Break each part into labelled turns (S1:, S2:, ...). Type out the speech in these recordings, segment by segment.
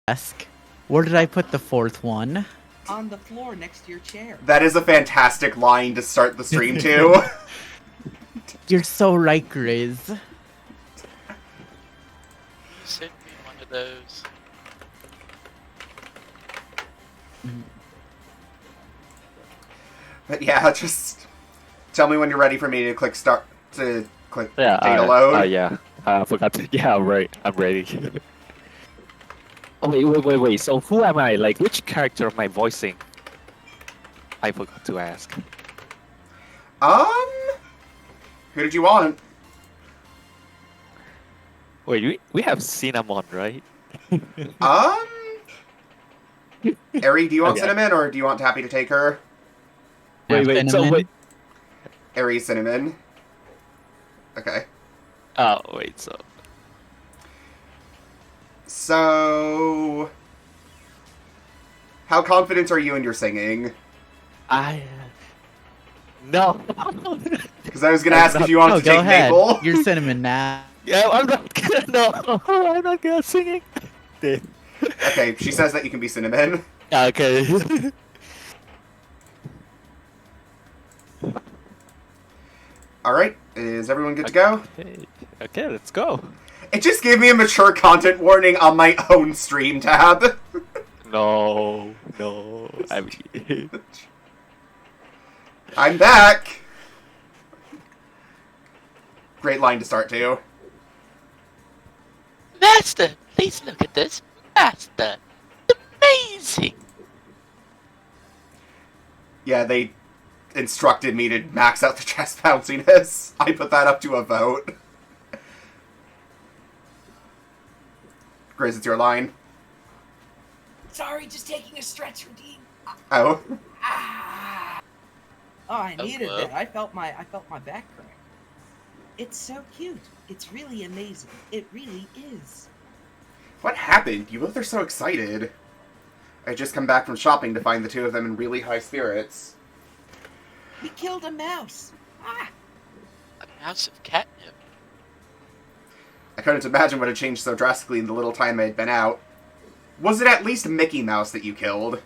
S1: desk. Where did I put the fourth one?
S2: On the floor next to your chair.
S3: That is a fantastic line to start the stream too.
S1: You're so right, Grizz.
S4: Send me one of those.
S3: But yeah, just tell me when you're ready for me to click start to click
S5: Yeah,
S3: data load.
S5: yeah. I forgot to. Yeah, right. I'm ready. Oh, wait. So who am I? Like, which character am I voicing? I forgot to ask.
S3: Who did you want?
S5: Wait, we have Cinnamon, right?
S3: Eri, do you want
S5: Okay.
S3: Cinnamon or do you want Tappy to take her?
S5: Wait, so
S1: Cinnamon?
S5: wait.
S3: Eri, Cinnamon. Okay.
S5: Oh, wait, so.
S3: So, how confident are you in your singing?
S5: No.
S3: Because I was gonna ask if you wanted
S1: No,
S3: to
S1: go
S3: take
S1: ahead.
S3: Maple.
S1: You're Cinnamon now.
S5: Yeah, I'm not gonna. No, I'm not gonna singing.
S3: Okay, she says that you can be Cinnamon.
S5: Okay.
S3: Alright, is everyone good to go?
S5: Okay, let's go.
S3: It just gave me a mature content warning on my own stream tab.
S5: No.
S3: I'm back! Great line to start to.
S4: Master, please look at this. Master, amazing.
S3: Yeah, they instructed me to max out the chest bounciness. I put that up to a vote. Grizz, it's your line.
S2: Sorry, just taking a stretch routine.
S3: Oh.
S2: Oh, I
S4: Oh,
S2: needed
S4: well.
S2: that. I felt my back crack. It's so cute. It's really amazing. It really is.
S3: What happened? You both are so excited. I just come back from shopping to find the two of them in really high spirits.
S2: We killed a mouse. Ah!
S4: A mouse of catnip.
S3: I couldn't imagine what had changed so drastically in the little time I had been out. Was it at least Mickey Mouse that you killed?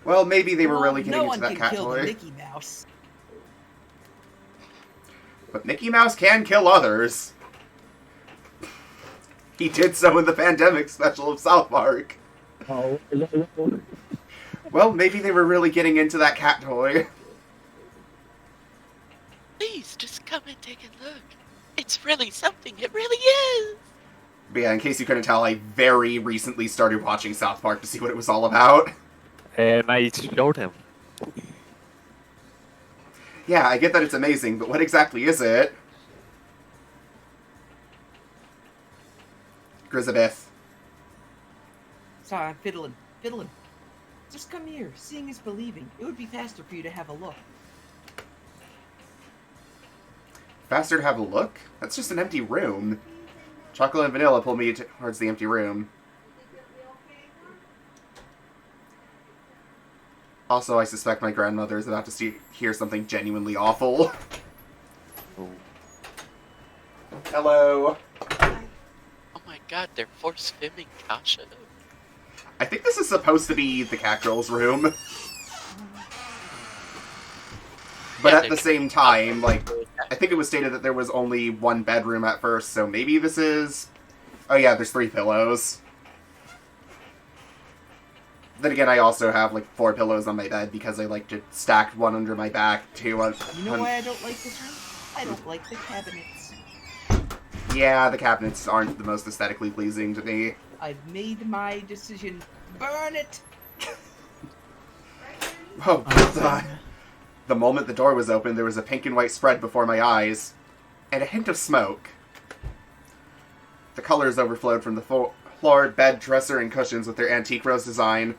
S3: Well, maybe they were really getting
S2: no
S3: into that
S2: one
S3: cat
S2: can kill
S3: toy.
S2: the Mickey Mouse.
S3: But Mickey Mouse can kill others. He did so in the pandemic special of South Park.
S5: Oh.
S3: Well, maybe they were really getting into that cat toy.
S4: Please, just come and take a look. It's really something. It really is.
S3: But yeah, in case you couldn't tell, I very recently started watching South Park to see what it was all about.
S5: And I showed him.
S3: Yeah, I get that it's amazing, but what exactly is it? Grizzabeth.
S2: Sorry, I'm fiddling. Just come here. Seeing is believing. It would be faster for you to have a look.
S3: Faster to have a look? That's just an empty room. Chocolate and vanilla pull me towards the empty room. Also, I suspect my grandmother is about to hear something genuinely awful.
S5: Oh.
S3: Hello.
S4: Oh my god, they're force fimming Kasha.
S3: I think this is supposed to be the cat girl's room. But
S4: Yeah,
S3: at the same time, like, I think it was stated that there was only one bedroom at first, so maybe this is... Oh yeah, there's 3 pillows. Then again, I also have, like, 4 pillows on my bed because I like to stack one under my back, 2 on...
S2: You know why I don't like this room? I don't like the cabinets.
S3: Yeah, the cabinets aren't the most aesthetically pleasing to me.
S2: I've made my decision. Burn it!
S3: Oh, God. The moment the door was open, there was a pink and white spread before my eyes, and a hint of smoke. The colors overflowed from the floor, bed, dresser, and cushions with their antique rose design.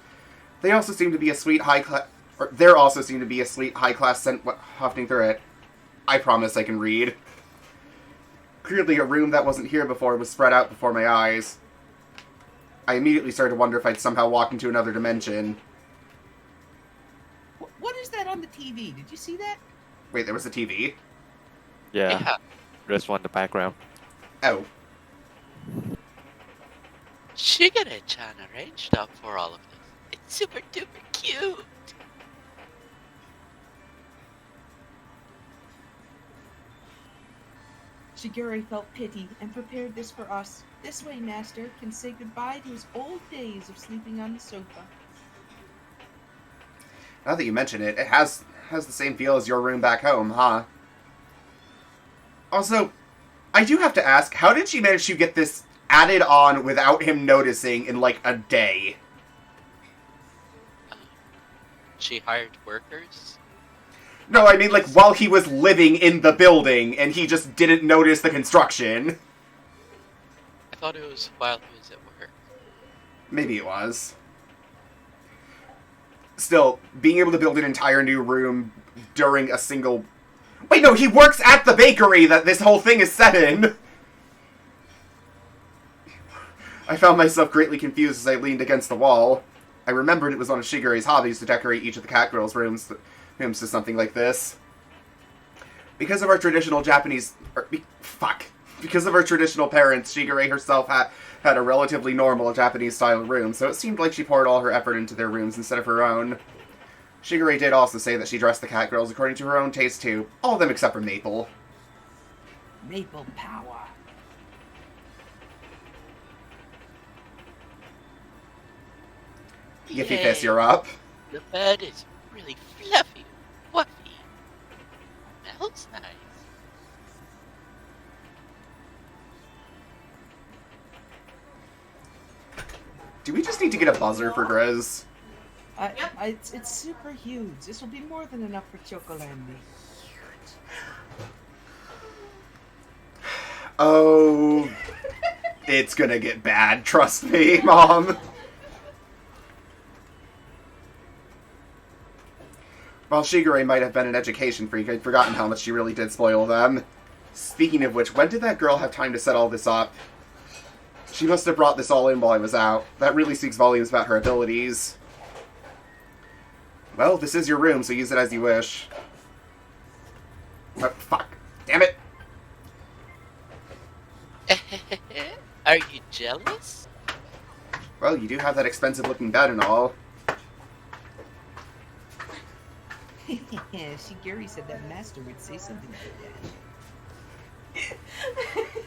S3: They also seemed to be a sweet high-class... There also seemed to be a sweet high-class scent wafting through it. I promise I can read. Clearly a room that wasn't here before was spread out before my eyes. I immediately started to wonder if I'd somehow walk into another dimension.
S2: What is that on the TV? Did you see that?
S3: Wait, there was a TV?
S5: Yeah. There's one in the background.
S3: Oh.
S4: Shigure-chan arranged up for all of this. It's super duper cute.
S2: Shigure felt pity and prepared this for us. This way, Master can say goodbye to his old days of sleeping on the sofa.
S3: Now that you mention it, it has the same feel as your room back home, huh? Also, I do have to ask, how did she manage to get this added on without him noticing in like a day?
S4: She hired workers.
S3: No, I mean like while he was living in the building and he just didn't notice the construction.
S4: I thought it was while he was at work.
S3: Maybe it was. Still, being able to build an entire new room during a single... Wait, no, he works at the bakery that this whole thing is set in! I found myself greatly confused as I leaned against the wall. I remembered it was one of Shigure's hobbies to decorate each of the cat girls' rooms to something like this. Because of our traditional Japanese... Because of her traditional parents, Shigure herself had a relatively normal Japanese-style room, so it seemed like she poured all her effort into their rooms instead of her own. Shigure did also say that she dressed the cat girls according to her own taste too, all of them except for Maple.
S2: Maple power.
S3: Yiffy
S4: Yay.
S3: Fist, you're up.
S4: The bed is really fluffy, fluffy. Smells nice.
S3: Do we just need to get a buzzer for Grizz?
S2: It's super huge. This will be more than enough for Chocolate and me.
S3: Oh, it's gonna get bad, trust me, Mom. While Shigure might have been an education freak, I'd forgotten how much she really did spoil them. Speaking of which, when did that girl have time to set all this up? She must have brought this all in while I was out. That really speaks volumes about her abilities. Well, this is your room, so use it as you wish. Oh, fuck. Damn it!
S4: Are you jealous?
S3: Well, you do have that expensive-looking bed and all.
S2: Shigure said that Master would say something like that.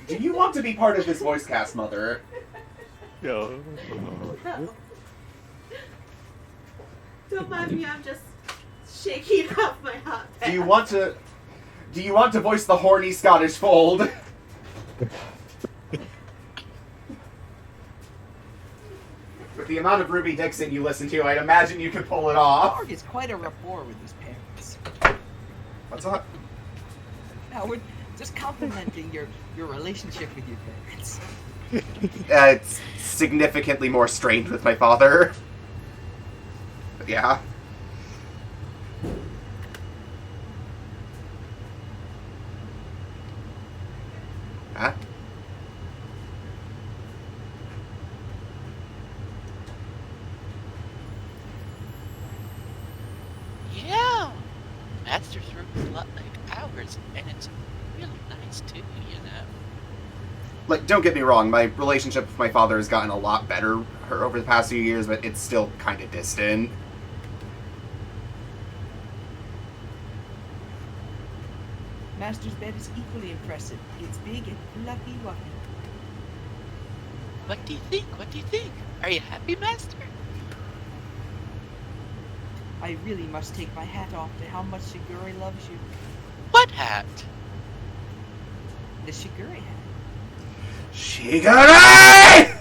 S3: Do you want to be part of this voice cast, Mother?
S5: No.
S6: Don't mind me, I'm just shaking off my hot pad.
S3: Do you want to voice the horny Scottish fold? With the amount of Ruby Dixon you listen to, I'd imagine you could pull it off.
S2: Mark is quite a rapport with his parents.
S3: What's up?
S2: Now we're just complimenting your relationship with your parents.
S3: It's significantly more strained with my father. But yeah. Huh?
S4: Yeah. Master's room is a lot like ours, and it's really nice too, you know.
S3: Like, don't get me wrong, my relationship with my father has gotten a lot better over the past few years, but it's still kind of distant.
S2: Master's bed is equally impressive. It's big and fluffy wuffy.
S4: What do you think? What do you think? Are you happy, Master?
S2: I really must take my hat off to how much Shigure loves you.
S4: What hat?
S2: The Shigure hat.
S3: Shigure!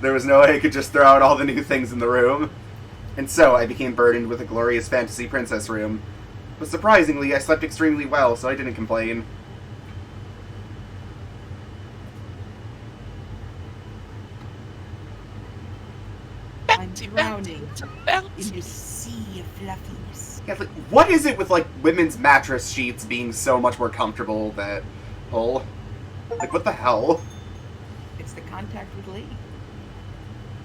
S3: There was no way I could just throw out all the new things in the room. And so I became burdened with a glorious fantasy princess room. But surprisingly, I slept extremely well, so I didn't complain.
S2: I'm
S4: Bouncy,
S2: drowning
S4: bouncy.
S2: in the sea of fluffiness.
S3: Yeah, like, what is it with, like, women's mattress sheets being so much more comfortable that... Pull? Like, what the hell?
S2: It's the contact with Lady.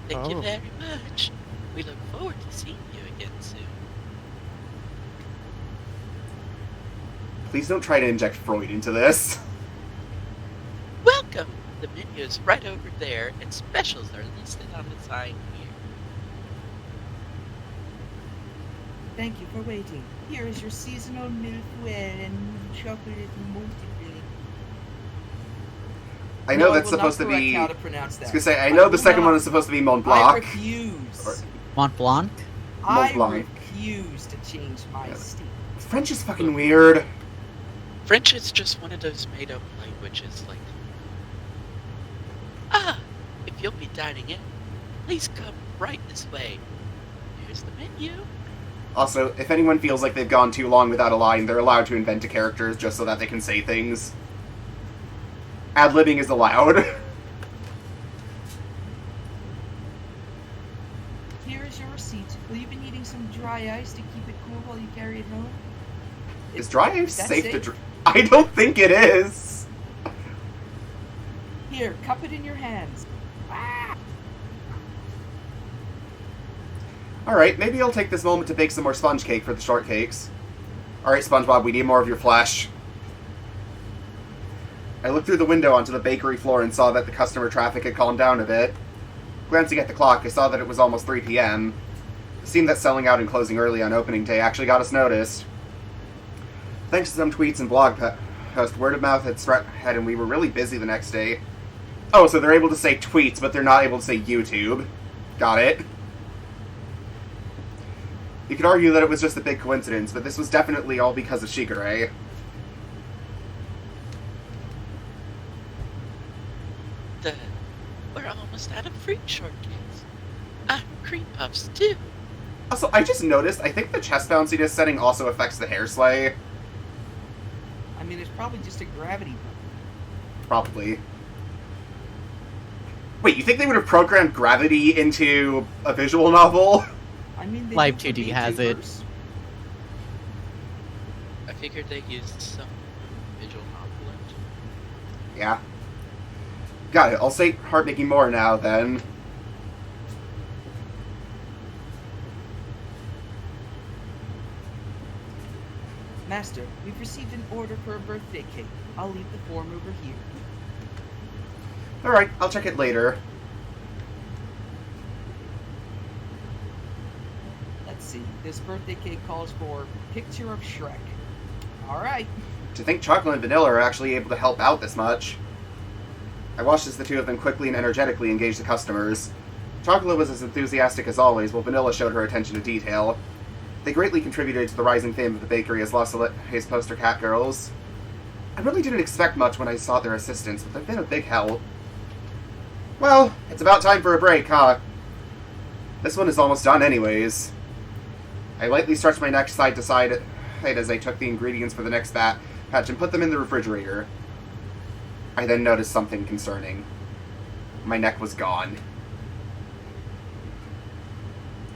S4: Thank you
S5: Oh.
S4: very much. We look forward to seeing you again soon.
S3: Please don't try to inject Freud into this.
S4: Welcome. The menu is right over there, and specials are listed on the sign here.
S2: Thank you for waiting. Here is your seasonal milkweed and chocolate multifilling.
S3: I know
S2: No,
S3: that's
S2: will not
S3: supposed to
S2: correct
S3: be.
S2: how to pronounce
S3: I
S2: that.
S3: was gonna say, I know the
S2: will
S3: second
S2: not-
S3: one is supposed to be Mont
S2: I
S3: Blanc.
S2: refuse.
S1: Mont Blanc?
S2: I
S3: Blanc.
S2: refuse to change my
S3: Yeah.
S2: state.
S3: French is fucking weird.
S4: French is just one of those made-up languages, like, ah, if you'll be dining in, please come right this way. Here's the menu.
S3: Also, if anyone feels like they've gone too long without a line, they're allowed to invent a character just so that they can say things. Ad-libbing is allowed.
S2: Here is your receipt. Will you be needing some dry ice to keep it cool while you carry it home?
S3: Is dry ice
S2: That's
S3: safe to
S2: safe.
S3: drink? I don't think it is.
S2: Here, cup it in your hands. Ah!
S3: Alright, maybe I'll take this moment to bake some more sponge cake for the shortcakes. Alright, SpongeBob, we need more of your flesh. I looked through the window onto the bakery floor and saw that the customer traffic had calmed down a bit. Glancing at the clock, I saw that it was almost 3 p.m. It seemed that selling out and closing early on opening day actually got us noticed. Thanks to some tweets and blog posts, word of mouth had spread, and we were really busy the next day. Oh, so they're able to say tweets, but they're not able to say YouTube. Got it. You could argue that it was just a big coincidence, but this was definitely all because of Shigure.
S4: We're almost out of fruit shortcakes. Cream puffs, too.
S3: Also, I just noticed, I think the chest bounciness setting also affects the hair slay.
S2: I mean, it's probably just a gravity bump.
S3: Probably. Wait, you think they would have programmed gravity into a visual novel?
S2: I mean, they
S1: Live
S2: do for
S1: 2D has it.
S2: VTubers.
S4: I figured they used some visual novel.
S3: Yeah. Got it. I'll say heart making more now, then.
S2: Master, we've received an order for a birthday cake. I'll leave the form over here.
S3: Alright, I'll check it later.
S2: Let's see. This birthday cake calls for picture of Shrek. Alright.
S3: To think Chocolate and Vanilla are actually able to help out this much. I watched as the two of them quickly and energetically engaged the customers. Chocolate was as enthusiastic as always, while Vanilla showed her attention to detail. They greatly contributed to the rising fame of the bakery as Los Alejes poster cat girls. I really didn't expect much when I saw their assistance, but they've been a big help. Well, it's about time for a break, huh? This one is almost done anyways. I lightly stretched my neck side to side as I took the ingredients for the next batch and put them in the refrigerator. I then noticed something concerning. My neck was gone.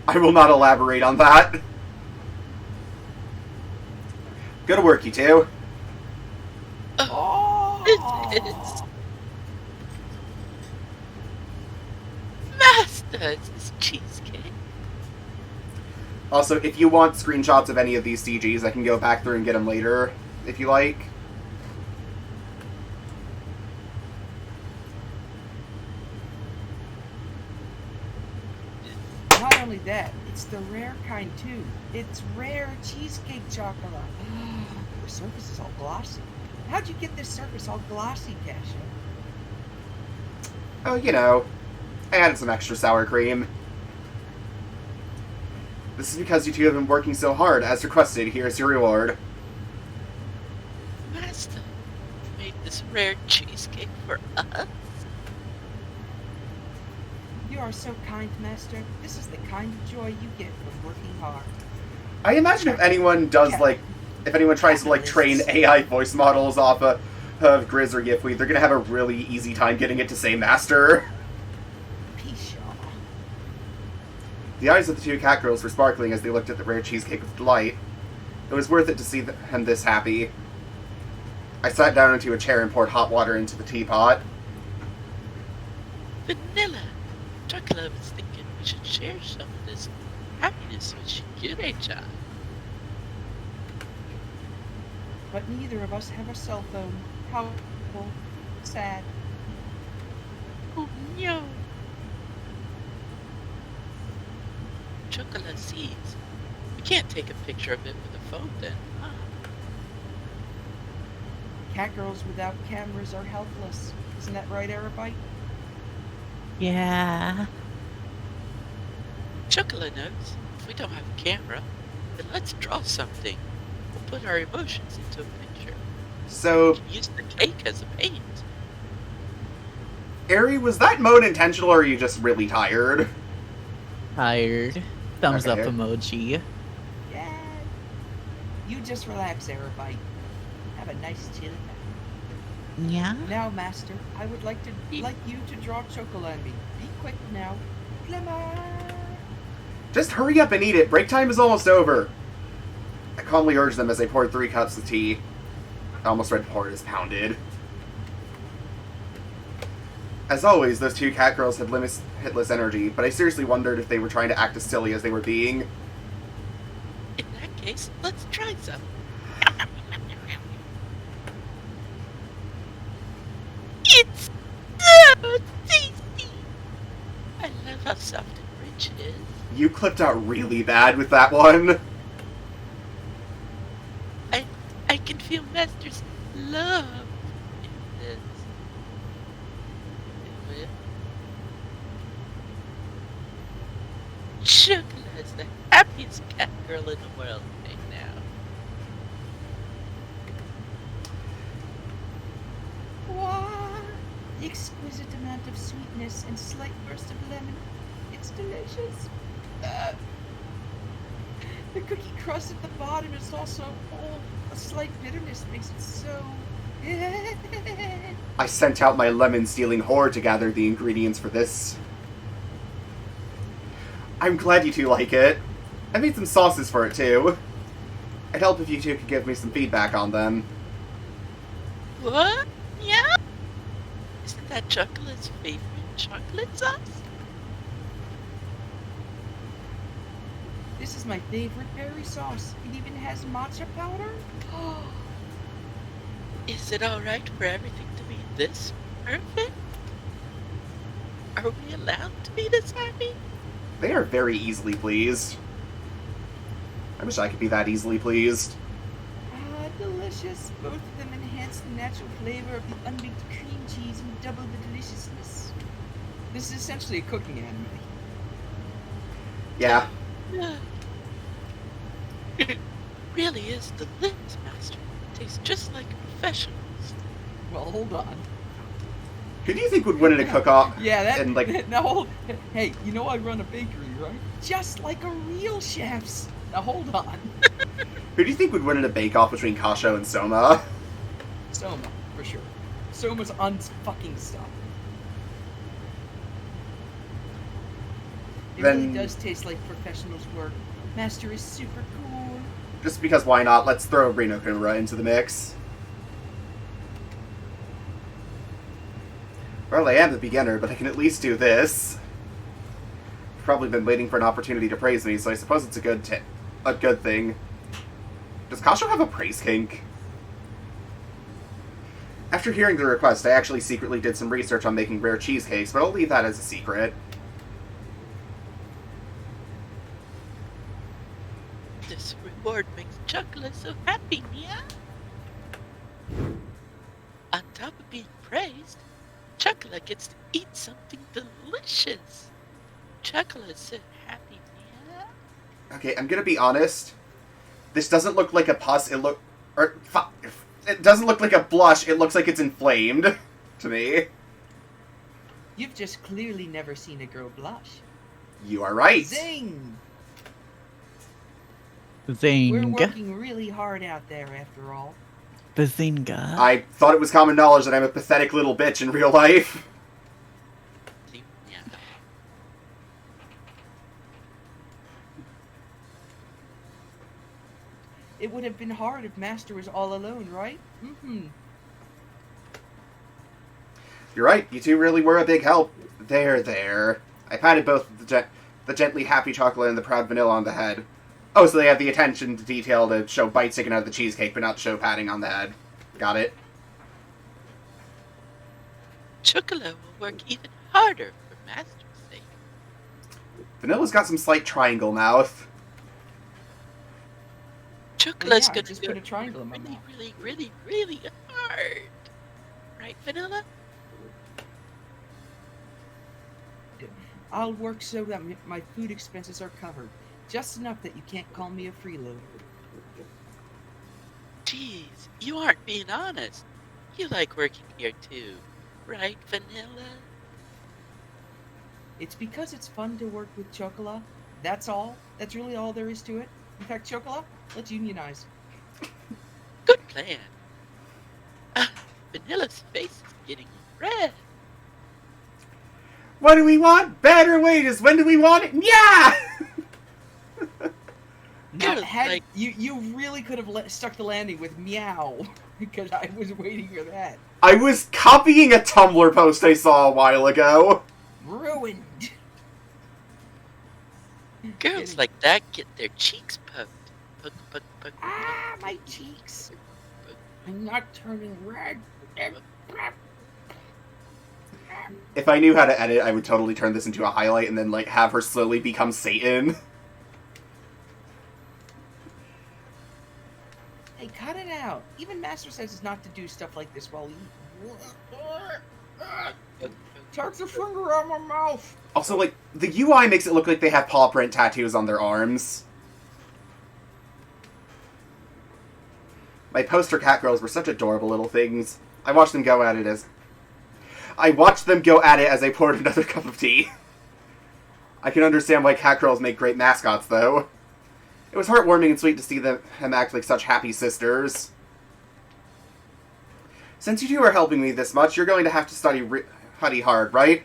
S3: I will not elaborate on that. Go to work, you two.
S2: Oh!
S4: This is... Master, this is cheesecake.
S3: Also, if you want screenshots of any of these CGs, I can go back through and get them later, if you like.
S2: Not only that, it's the rare kind too. It's rare cheesecake chocolate. The surface is all glossy. How'd you get this surface all glossy, Cassia?
S3: Oh, you know, I added some extra sour cream. This is because you two have been working so hard. As requested, here's your reward.
S4: Master made this rare cheesecake for us.
S2: You are so kind, Master. This is the kind of joy you get from working hard.
S3: I imagine if anyone does, like, if anyone tries to, like, train AI voice models off of Grizz or Yifui, they're gonna have a really easy time getting it to say master.
S2: Peace, y'all.
S3: The eyes of the two cat girls were sparkling as they looked at the rare cheesecake with delight. It was worth it to see them this happy. I sat down into a chair and poured hot water into the teapot.
S4: Vanilla, Chocolate was thinking we should share some of this happiness with Shigure-chan.
S2: But neither of us have a cell phone. How sad.
S4: Yo. Chocolate seeds. We can't take a picture of it with a phone then, huh?
S2: Cat girls without cameras are helpless. Isn't that right, Arabite?
S1: Yeah.
S4: Chocolate knows. If we don't have a camera, then let's draw something. We'll put our emotions into a picture.
S3: So,
S4: We can use the cake as a paint.
S3: Ari, was that mode intentional or are you just really tired?
S1: Tired. Thumbs up
S3: Okay.
S1: emoji.
S2: Yeah. You just relax, Arabite. Have a nice chill night.
S1: Yeah.
S2: Now, Master, I would like you to draw chocolate on me. Be quick now. Glimmer.
S3: Just hurry up and eat it. Break time is almost over. I calmly urged them as I poured 3 cups of tea. I almost read poured as pounded. As always, those 2 cat girls had limitless energy, but I seriously wondered if they were trying to act as silly as they were being.
S4: In that case, let's try some. It's so tasty! I love how soft and rich it is.
S3: You clipped out really bad with that one.
S4: I can feel Master's love in this. Chocolate is the happiest cat girl in the world right now.
S2: Wow. The exquisite amount of sweetness and slight burst of lemon. It's delicious. The cookie crust at the bottom is also a slight bitterness makes it so.
S3: I sent out my lemon-stealing whore to gather the ingredients for this. I'm glad you 2 like it. I made some sauces for it, too. It'd help if you 2 could give me some feedback on them.
S4: What? Yeah? Isn't that Chocolate's favorite chocolate sauce?
S2: This is my favorite berry sauce. It even has matcha powder.
S4: Is it alright for everything to be this perfect? Are we allowed to be this happy?
S3: They are very easily pleased. I wish I could be that easily pleased.
S2: Ah, delicious. Both of them enhance the natural flavor of the unbaked cream cheese and double the deliciousness. This is essentially a cooking anime.
S3: Yeah.
S4: It really is delicious, Master. Tastes just like professionals.
S2: Well, hold on.
S3: Who do you think would win in a cook-off?
S2: Yeah, that.
S3: And, like,
S2: Now hold. Hey, you know I run a bakery, right? Just like a real chef's. Now hold on.
S3: who do you think would win in a bake-off between Kasho and Soma?
S2: Soma, for sure. Soma's unfucking stuff. It
S3: Then-
S2: really does taste like professionals' work. Master is super cool.
S3: Just because why not, let's throw Reno Kumura into the mix. Well, I am the beginner, but I can at least do this. You've probably been waiting for an opportunity to praise me, so I suppose it's a good thing. Does Kasho have a praise kink? After hearing the request, I actually secretly did some research on making rare cheesecakes, but I'll leave that as a secret.
S4: This reward makes Chocolate so happy, yeah? On top of being praised, Chocolate gets to eat something delicious. Chocolate's so happy, yeah?
S3: Okay, I'm gonna be honest. This doesn't look like a pus, it doesn't look like a blush, it looks like it's inflamed. To me.
S2: You've just clearly never seen a girl blush.
S3: You are right.
S2: Zing!
S1: Zing.
S2: We're working really hard out there, after all.
S1: Bazinga.
S3: I thought it was common knowledge that I'm a pathetic little bitch in real life.
S4: Yeah.
S2: It would have been hard if Master was all alone, right? Mm-hmm.
S3: You're right, you 2 really were a big help. There. I patted both the gently happy chocolate and the proud vanilla on the head. Oh, so they have the attention to detail to show bites sticking out of the cheesecake, but not show patting on the head. Got it.
S4: Chocolate will work even harder for Master's sake.
S3: Vanilla's got some slight triangle mouth.
S4: Chocolate's
S2: I
S4: gonna
S2: just
S4: go
S2: put a triangle in my
S4: really,
S2: mouth.
S4: really, really, really hard. Right, Vanilla?
S2: I'll work so that my food expenses are covered. Just enough that you can't call me a freeloader.
S4: Jeez, you aren't being honest. You like working here too, right, Vanilla?
S2: It's because it's fun to work with Chocola. That's all. That's really all there is to it. In fact, Chocola, let's unionize.
S4: Good plan. Vanilla's face is getting red.
S3: What do we want? Better wages. When do we want it? Yeah!
S2: Now,
S4: Good,
S2: you really could have stuck the landing with meow, because I was waiting for that.
S3: I was copying a Tumblr post I saw a while ago.
S2: Ruined.
S4: Girls like that get their cheeks poked. Poke, poke, poke,
S2: Ah,
S4: poke,
S2: my
S4: poke,
S2: cheeks.
S4: poke,
S2: I'm not turning red.
S3: If I knew how to edit, I would totally turn this into a highlight and then, like, have her slowly become Satan.
S2: Hey, cut it out. Even Master says it's not to do stuff like this while eating.
S4: poke.
S2: Take the finger out of my mouth.
S3: Also, like, the UI makes it look like they have paw print tattoos on their arms. My poster cat girls were such adorable little things. I watched them go at it as I poured another cup of tea. I can understand why cat girls make great mascots, though. It was heartwarming and sweet to see them act like such happy sisters. Since you two are helping me this much, you're going to have to study hard, right?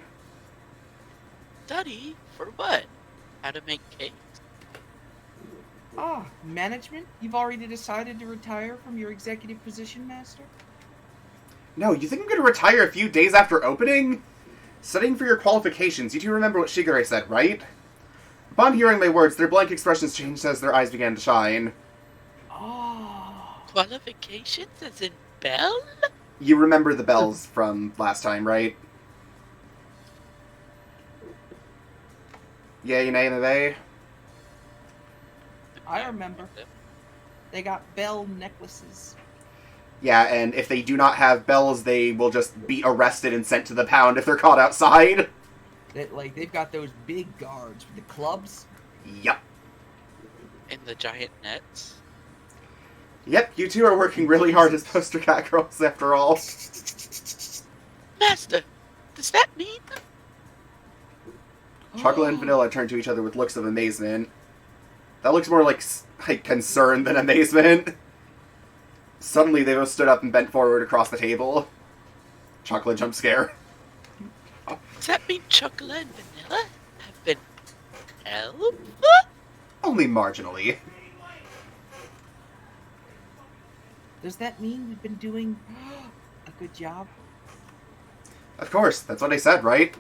S4: Study? For what? How to make cakes?
S2: Ah, management? You've already decided to retire from your executive position, Master?
S3: No, you think I'm going to retire a few days after opening? Studying for your qualifications, you two remember what Shigure said, right? Upon hearing my words, their blank expressions changed as their eyes began to shine.
S2: Oh.
S4: Qualifications as in bell?
S3: You remember the bells from last time, right? Yay, nay, nay.
S2: I remember. They got bell necklaces.
S3: Yeah, and if they do not have bells, they will just be arrested and sent to the pound if they're caught outside.
S2: They've got those big guards with the clubs.
S3: Yep.
S4: And the giant nets?
S3: Yep, you two are working really hard as poster cat girls after all.
S4: Master, does that mean?
S3: Chocolate and Vanilla turn to each other with looks of amazement. That looks more like concern than amazement. Suddenly, they both stood up and bent forward across the table. Chocolate jump scare.
S4: Does that mean Chocolate and Vanilla have been helped?
S3: Only marginally.
S2: Does that mean we've been doing a good job?
S3: Of course, that's what I said, right?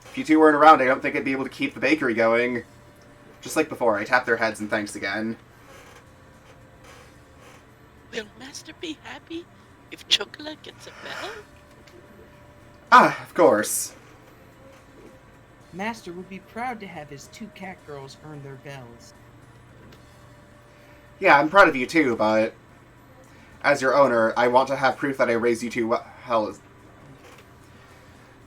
S3: If you two weren't around, I don't think I'd be able to keep the bakery going. Just like before, I tapped their heads in thanks again.
S4: Will Master be happy if Chocolate gets a bell?
S3: Ah, of course.
S2: Master would be proud to have his two cat girls earn their bells.
S3: Yeah, I'm proud of you too, but as your owner, I want to have proof that I raised you two well.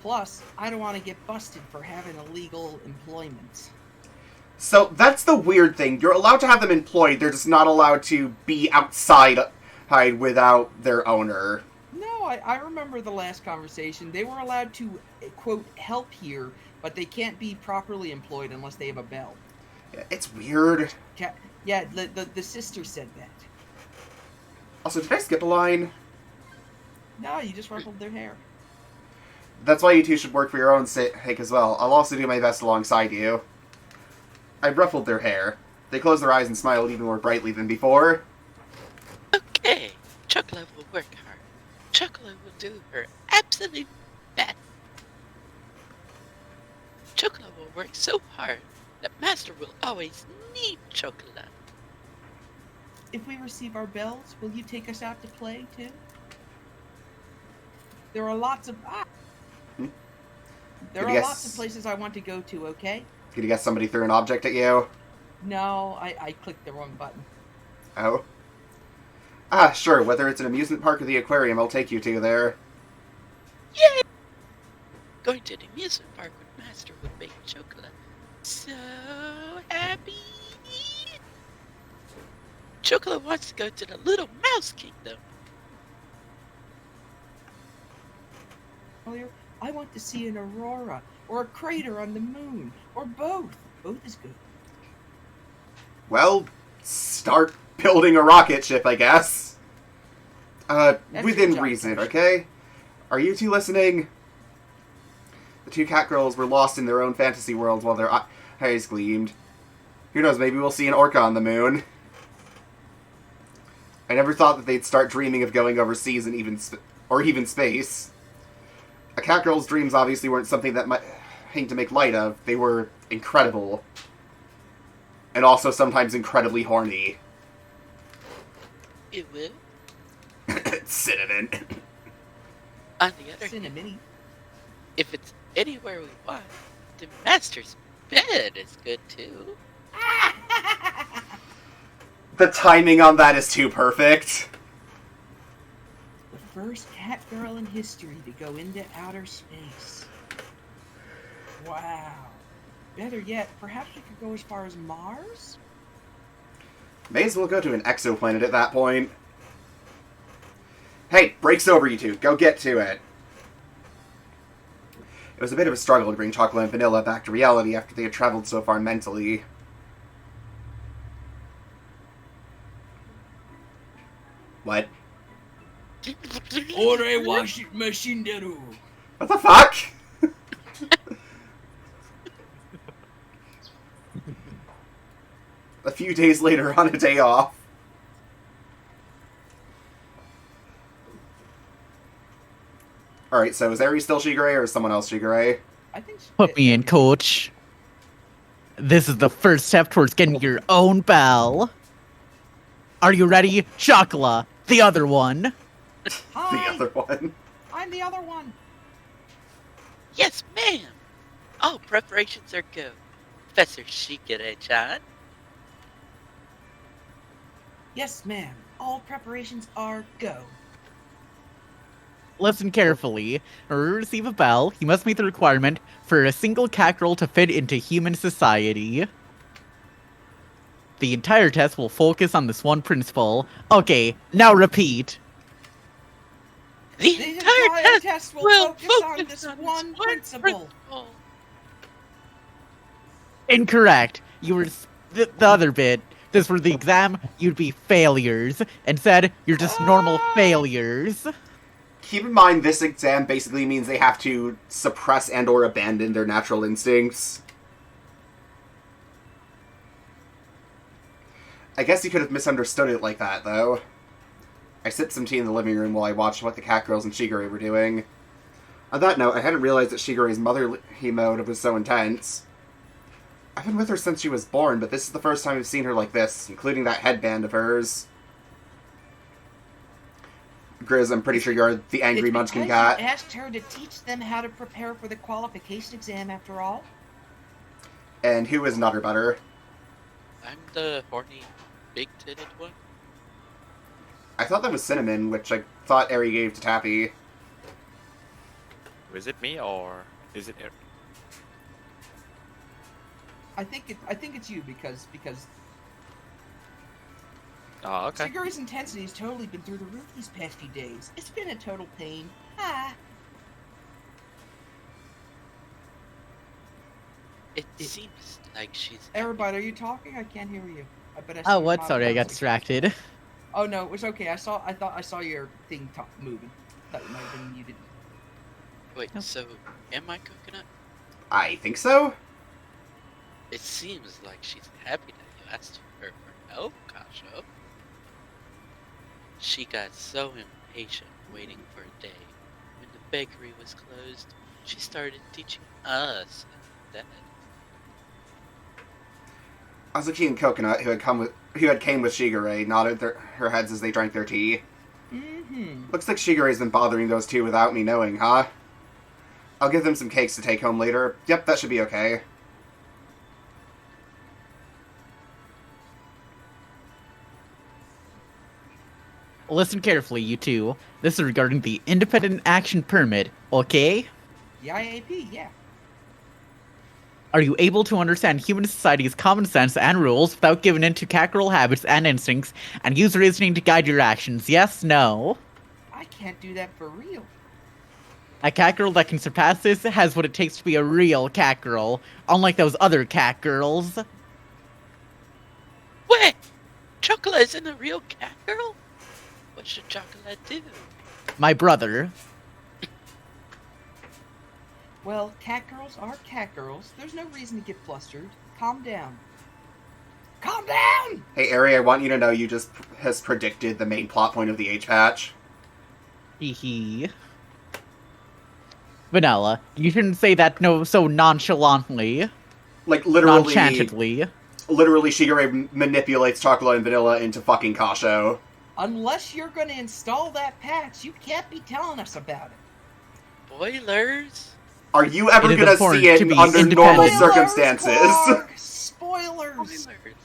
S2: Plus, I don't want to get busted for having illegal employment.
S3: So that's the weird thing. You're allowed to have them employed, they're just not allowed to be outside without their owner.
S2: No, I remember the last conversation. They were allowed to, quote, help here, but they can't be properly employed unless they have a bell.
S3: Yeah, it's weird.
S2: Yeah, the sister said that.
S3: Also, did I skip a line?
S2: No, you just ruffled their hair.
S3: That's why you two should work for your own sake as well. I'll also do my best alongside you. I ruffled their hair. They closed their eyes and smiled even more brightly than before.
S4: Okay, Chocolate will work hard. Chocolate will do her absolute best. Chocolate will work so hard that Master will always need Chocolate.
S2: If we receive our bells, will you take us out to play, too? There are lots of... There
S3: Good
S2: are
S3: guess.
S2: lots of places I want to go to, okay?
S3: Could you guess somebody threw an object at you?
S2: No, I clicked the wrong button.
S3: Oh. Ah, sure. Whether it's an amusement park or the aquarium, I'll take you to there.
S4: Yay! Going to the amusement park with Master would make Chocolate so happy. Chocolate wants to go to the Little Mouse Kingdom.
S2: Earlier, I want to see an aurora or a crater on the moon or both. Both is good.
S3: Well, start building a rocket ship, I guess.
S2: That's
S3: Within
S2: your job,
S3: reason,
S2: Josh.
S3: okay? Are you two listening? The two cat girls were lost in their own fantasy worlds while their eyes gleamed. Who knows, maybe we'll see an orca on the moon. I never thought that they'd start dreaming of going overseas and even space. A cat girl's dreams obviously weren't something that might hate to make light of. They were incredible. And also sometimes incredibly horny.
S4: It will.
S3: Cinnamon.
S4: On the other hand,
S2: Cinnamon.
S4: if it's anywhere we want, the Master's bed is good too.
S3: The timing on that is too perfect.
S2: The first cat girl in history to go into outer space. Wow. Better yet, perhaps we could go as far as Mars?
S3: May as well go to an exoplanet at that point. Hey, break's over, you two. Go get to it. It was a bit of a struggle to bring Chocolate and Vanilla back to reality after they had traveled so far mentally. What?
S2: Ore washing machine deru.
S3: What the fuck? A few days later on a day off. Alright, so is Aries still Shigure or is someone else Shigure?
S2: I think
S1: Put me in, coach. This is the first step towards getting your own bell. Are you ready? Chocola, the other one.
S2: Hi,
S3: The other one.
S2: I'm the other one.
S4: Yes, ma'am. All preparations are go. Professor Shigure-chan.
S2: Yes, ma'am. All preparations are go.
S1: Listen carefully. To receive a bell, you must meet the requirement for a single cat girl to fit into human society. The entire test will focus on this one principle. Okay, now repeat.
S4: The
S2: The
S4: entire
S2: test will
S4: will
S2: focus on this one principle.
S1: Incorrect. You were the other bit. This for the exam, you'd be failures. Instead, you're just normal failures.
S3: Keep in mind, this exam basically means they have to suppress and or abandon their natural instincts. I guess you could have misunderstood it like that, though. I sipped some tea in the living room while I watched what the cat girls and Shigure were doing. On that note, I hadn't realized that Shigure's motherly mode was so intense. I've been with her since she was born, but this is the first time I've seen her like this, including that headband of hers. Grizz, I'm pretty sure you're the angry munchkin cat.
S2: You asked her to teach them how to prepare for the qualification exam, after all.
S3: And who is Nutter Butter?
S4: I'm the horny, big-titted one.
S3: I thought that was Cinnamon, which I thought Eri gave to Tappy.
S5: Is it me or is it?
S2: I think it's you because
S5: Oh, okay.
S2: Shigure's intensity has totally been through the roof these past few days. It's been a total pain. Ah.
S4: It seems like she's...
S2: Everybody, are you talking? I can't hear you. I bet I
S1: Oh,
S2: see
S1: what?
S2: your
S1: Sorry, I got
S2: mouth.
S1: distracted.
S2: Oh no, it was okay. I thought I saw your thing moving. Thought it might have been muted.
S4: Wait,
S1: Nope.
S4: so am I Coconut?
S3: I think so?
S4: It seems like she's happy that you asked her for help, Kasho. She got so impatient waiting for a day. When the bakery was closed, she started teaching us instead.
S3: Azuki and Coconut, who had came with Shigure, nodded her heads as they drank their tea.
S2: Mm-hmm.
S3: Looks like Shigure's been bothering those two without me knowing, huh? I'll give them some cakes to take home later. Yep, that should be okay.
S1: Listen carefully, you two. This is regarding the Independent Action Permit, okay?
S2: The IAP, yeah.
S1: Are you able to understand human society's common sense and rules without giving in to cackerel habits and instincts, and use reasoning to guide your actions? Yes, no?
S2: I can't do that for real.
S1: A cackerel that can surpass this has what it takes to be a real cackerel, unlike those other cat girls.
S4: Wait! Chocolate isn't a real cat girl? What should Chocolate do?
S1: My brother.
S2: Well, cat girls are cat girls. There's no reason to get flustered. Calm down. Calm down!
S3: Hey, Ari, I want you to know you just has predicted the main plot point of the H-Patch.
S1: Hee hee. Vanilla, you shouldn't say that so nonchalantly.
S3: Like, literally...
S1: Nonchantedly.
S3: Literally, Shigure manipulates Chocolate and Vanilla into fucking Kasho.
S2: Unless you're going to install that patch, you can't be telling us about it.
S4: Spoilers?
S3: Are you ever
S1: It is
S3: gonna
S1: important
S3: see
S1: to
S3: it
S1: be
S3: under
S1: independent.
S3: normal
S2: Spoilers,
S3: circumstances?
S2: Clark! Spoilers!
S4: Spoilers.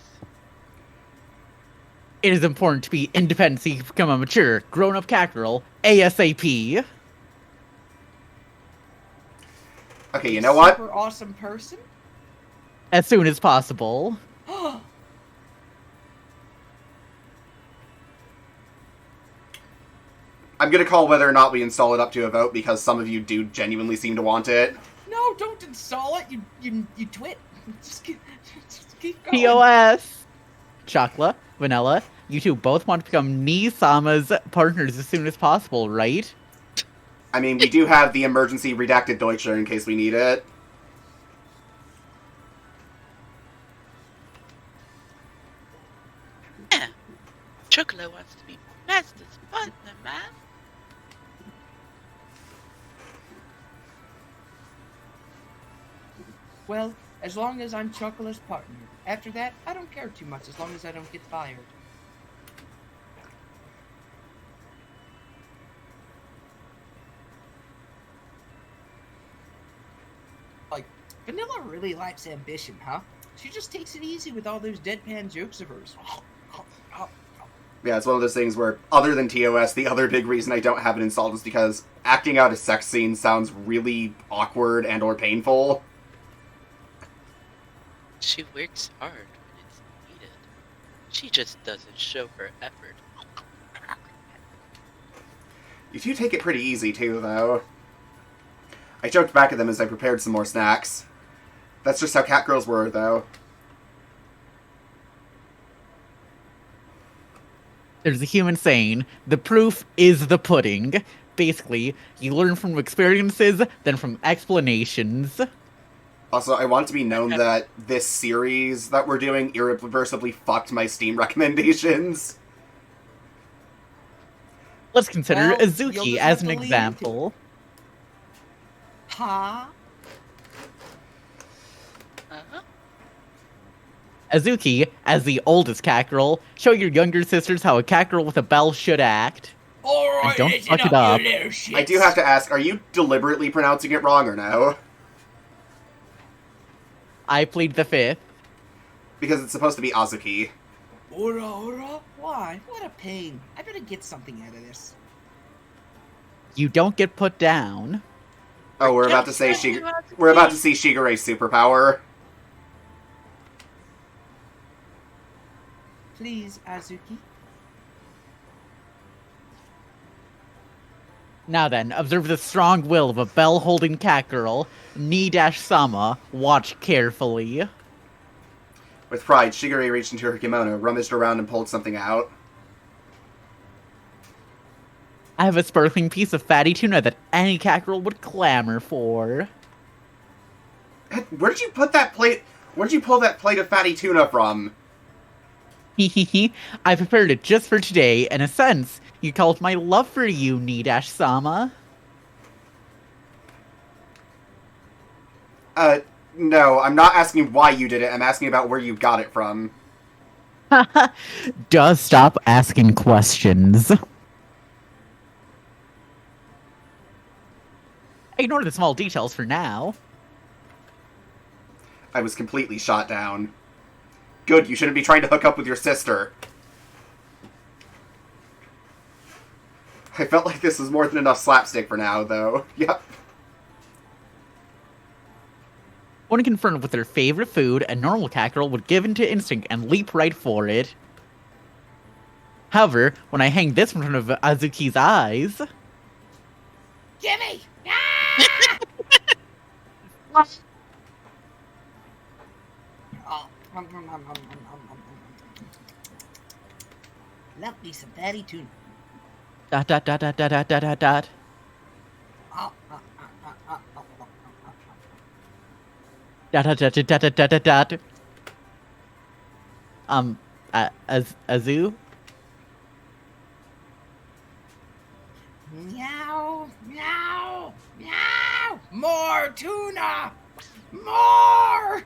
S1: It is important to be independent so you can become a mature, grown-up cackerel ASAP.
S3: Okay, you know what?
S2: Super awesome person?
S1: As soon as possible.
S3: I'm gonna call whether or not we install it up to a vote because some of you do genuinely seem to want it.
S2: No, don't install it. You twit. Just keep going.
S1: POS! Chocolate, Vanilla, you two both want to become Nii-sama's partners as soon as possible, right?
S3: I mean, we do have the emergency redacted Deutscher in case we need it.
S4: Yeah. Chocolate wants to be master's partner, man.
S2: Well, as long as I'm Chocolate's partner. After that, I don't care too much as long as I don't get fired. Like, Vanilla really lacks ambition, huh? She just takes it easy with all those deadpan jokes of hers.
S3: Yeah, it's one of those things where, other than TOS, the other big reason I don't have it installed is because acting out a sex scene sounds really awkward and or painful.
S4: She works hard when it's needed. She just doesn't show her effort.
S3: You do take it pretty easy, too, though. I joked back at them as I prepared some more snacks. That's just how cat girls were, though.
S1: There's a human saying, the proof is the pudding. Basically, you learn from experiences, then from explanations.
S3: Also, I want to be known that this series that we're doing irreversibly fucked my Steam recommendations.
S1: Let's consider
S2: Well, you'll
S1: Azuki
S2: just
S1: as
S2: have
S1: an
S2: to leave it to
S1: example.
S2: Huh?
S4: Uh-huh.
S1: Azuki, as the oldest cackerel, show your younger sisters how a cackerel with a bell should act.
S2: Alright,
S1: And don't
S2: listen
S1: fuck it up.
S2: you little shits.
S3: I do have to ask, are you deliberately pronouncing it wrong or no?
S1: I plead the fifth.
S3: Because it's supposed to be Azuki.
S2: Ora, ora? Why? What a pain. I better get something out of this.
S1: You don't get put down.
S3: Oh, we're about to say we're about to see Shigure's superpower.
S2: Please, Azuki.
S1: Now then, observe the strong will of a bell-holding catgirl, Nii-sama. Watch carefully.
S3: With pride, Shigure reached into her kimono, rummaged around, and pulled something out.
S1: I have a sparkling piece of fatty tuna that any catgirl would clamor for.
S3: Where did you put that plate? Where did you pull that plate of fatty tuna from?
S1: Hehehe, I prepared it just for today. In a sense, you call it my love for you, Nii-sama.
S3: No, I'm not asking why you did it. I'm asking about where you got it from.
S1: Just stop asking questions. Ignore the small details for now.
S3: I was completely shot down. Good, you shouldn't be trying to hook up with your sister. I felt like this was more than enough slapstick for now, though. Yep.
S1: When confronted with their favorite food, a normal cat girl would give into instinct and leap right for it. However, when I hang this in front of Azuki's eyes...
S2: Gimme! Ah! Oh, love me some fatty tuna.
S1: Dot dot dot dot dot dot dot dot dot.
S2: Oh,
S1: Dot dot dot dot dot dot dot dot. Azu?
S2: Meow, meow, meow! More tuna! More!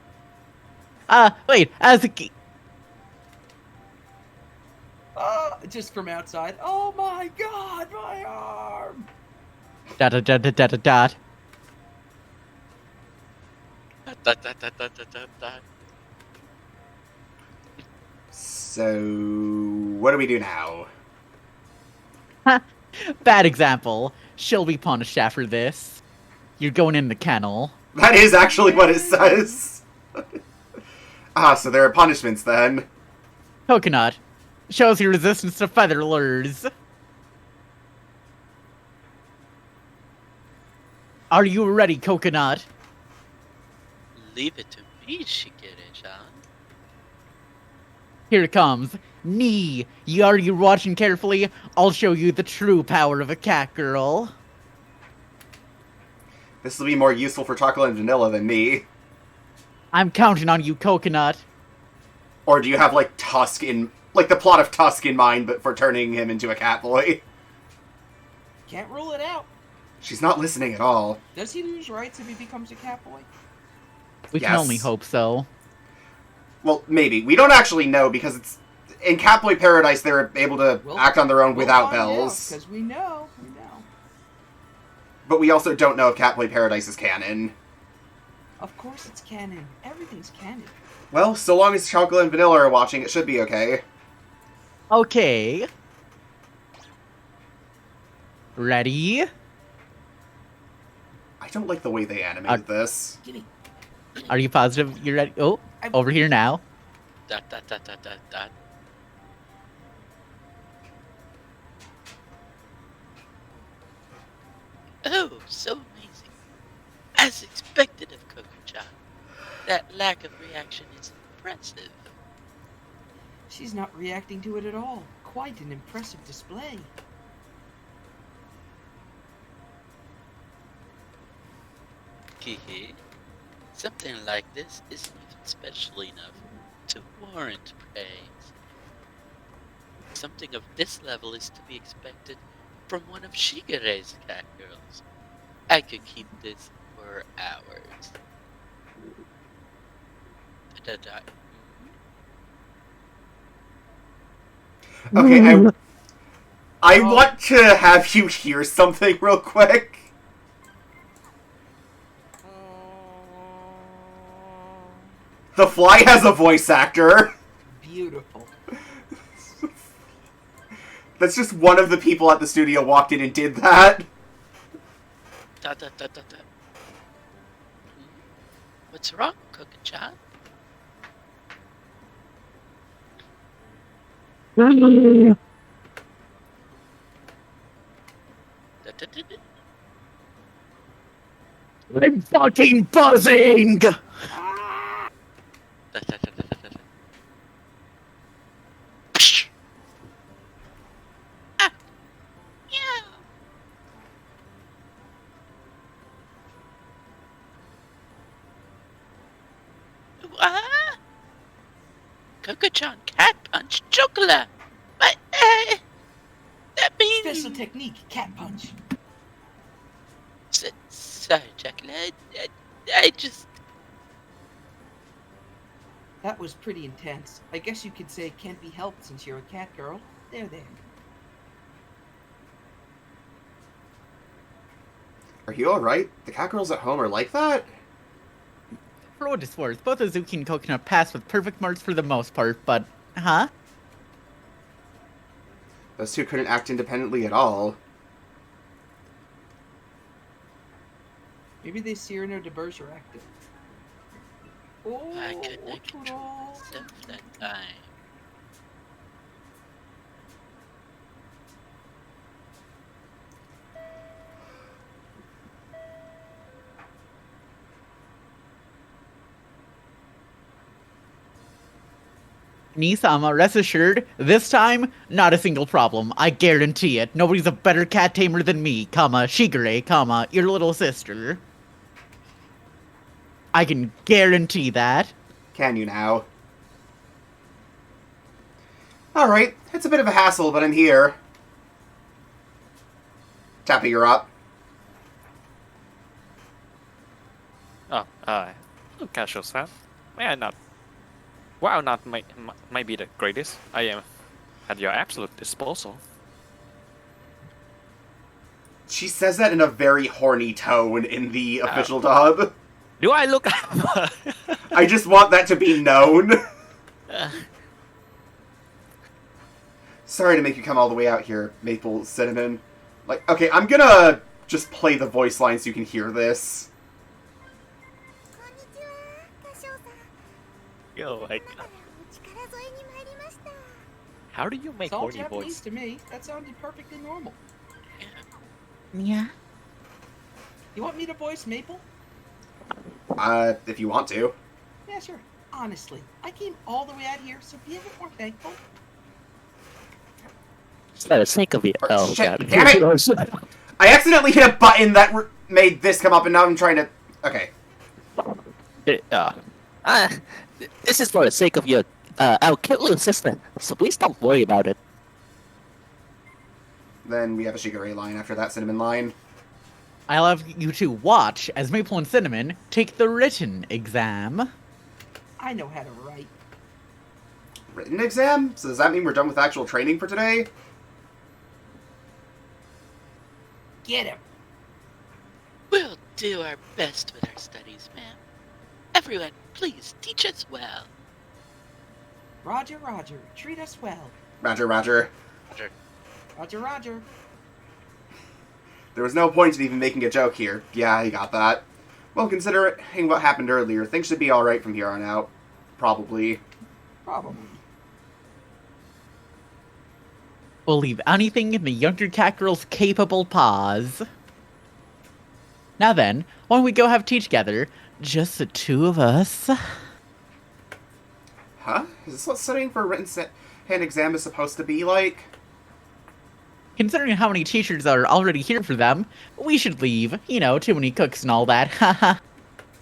S1: Wait, Azuki.
S2: Just from outside. Oh my god, my arm!
S1: Dot dot dot dot dot dot dot.
S4: Dot, dot, dot, dot, dot, dot, dot.
S3: So, what do we do now?
S1: Bad example. She'll be punished after this. You're going in the kennel.
S3: That is actually what it says. So there are punishments then.
S1: Coconut. Shows your resistance to feather lures. Are you ready, Coconut?
S4: Leave it to me, Shigeru-chan.
S1: Here it comes. Knee. Are you watching carefully? I'll show you the true power of a cat girl.
S3: This will be more useful for chocolate and vanilla than me.
S1: I'm counting on you, Coconut.
S3: Or do you have, like, Tusk in... like, the plot of Tusk in mind, but for turning him into a cat boy?
S2: Can't rule it out.
S3: She's not listening at all.
S2: Does he lose rights if he becomes a cat boy?
S1: We can
S3: Yes.
S1: only hope so.
S3: Well, maybe. We don't actually know, because it's... in Catboy Paradise, they're able to act on their own without bells.
S2: Because we know.
S3: But we also don't know if Catboy Paradise is canon.
S2: Of course it's canon. Everything's canon.
S3: Well, so long as Chocolate and Vanilla are watching, it should be okay.
S1: Okay. Ready?
S3: I don't like the way they animated this.
S2: Gimme.
S1: Are you positive you're ready? Oh, over here now.
S4: Dot, dot, dot, dot, dot, dot. Oh, so amazing. As expected of Coco-chan. That lack of reaction is impressive.
S2: She's not reacting to it at all. Quite an impressive display.
S4: Hehe. Something like this isn't even special enough to warrant praise. Something of this level is to be expected from one of Shigeru's cat girls. I could keep this for hours. Da-da-da.
S3: Okay, I want to have you hear something real quick. The Fly has a voice actor.
S2: Beautiful.
S3: That's just one of the people at the studio walked in and did that.
S4: Da-da-da-da-da. What's wrong, Coco-chan? Da-da-da-da.
S1: I'm fucking buzzing!
S4: Da-da-da-da-da-da. Psh! Ah! Yeah! What? Coco-chan cat punch chocolate! But, that means...
S2: Special technique, cat punch.
S4: Sorry, chocolate. I just...
S2: That was pretty intense. I guess you could say it can't be helped since you're a cat girl. There.
S3: Are you alright? The cat girls at home are like that?
S1: For what it's worth, both Azuki and Coconut pass with perfect marks for the most part, but... Huh?
S3: Those two couldn't act independently at all.
S2: Maybe they Cyrano de Bergerac. Oh,
S4: I could not
S2: what's
S4: control
S2: wrong?
S4: myself that time.
S1: Nisama, rest assured, this time, not a single problem. I guarantee it. Nobody's a better cat tamer than me, Shigure, your little sister. I can guarantee that.
S3: Can you now? Alright, it's a bit of a hassle, but I'm here. Tappy, you're up.
S5: Oh, casual stuff. May I not? While not might be the greatest, I am at your absolute disposal.
S3: She says that in a very horny tone in the official dub.
S5: Do I look?
S3: I just want that to be known. Sorry to make you come all the way out here, Maple Cinnamon. Like, okay, I'm gonna just play the voice line so you can hear this.
S5: Yo, like, how do you make
S2: It's all
S5: horny
S2: Japanese
S5: voice?
S2: to me. That sounded perfectly normal.
S1: Yeah.
S2: You want me to voice Maple?
S3: If you want to.
S2: Yeah, sure. Honestly, I came all the way out here, so be a bit more thankful.
S5: Just for the sake of it. Oh,
S3: Shit,
S5: God.
S3: damn it! I accidentally hit a button that made this come up, and now I'm trying to... Okay.
S5: This is for the sake of your our cute little sister, so please don't worry about it.
S3: Then we have a Shigure line after that Cinnamon line.
S1: I'll have you two watch as Maple and Cinnamon take the written exam.
S2: I know how to write.
S3: Written exam? So does that mean we're done with actual training for today?
S2: Get him.
S4: We'll do our best with our studies, ma'am. Everyone, please teach us well.
S2: Roger, Roger. Treat us well.
S3: Roger, roger.
S4: Roger.
S2: Roger, Roger.
S3: There was no point in even making a joke here. Yeah, you got that. Well, considering what happened earlier, things should be alright from here on out. Probably.
S2: Probably.
S1: We'll leave anything in the younger cat girl's capable paws. Now then, why don't we go have tea together? Just the two of us.
S3: Huh? Is this what studying for a written hand exam is supposed to be like?
S1: Considering how many teachers are already here for them, we should leave. You know, too many cooks and all that. Ha ha.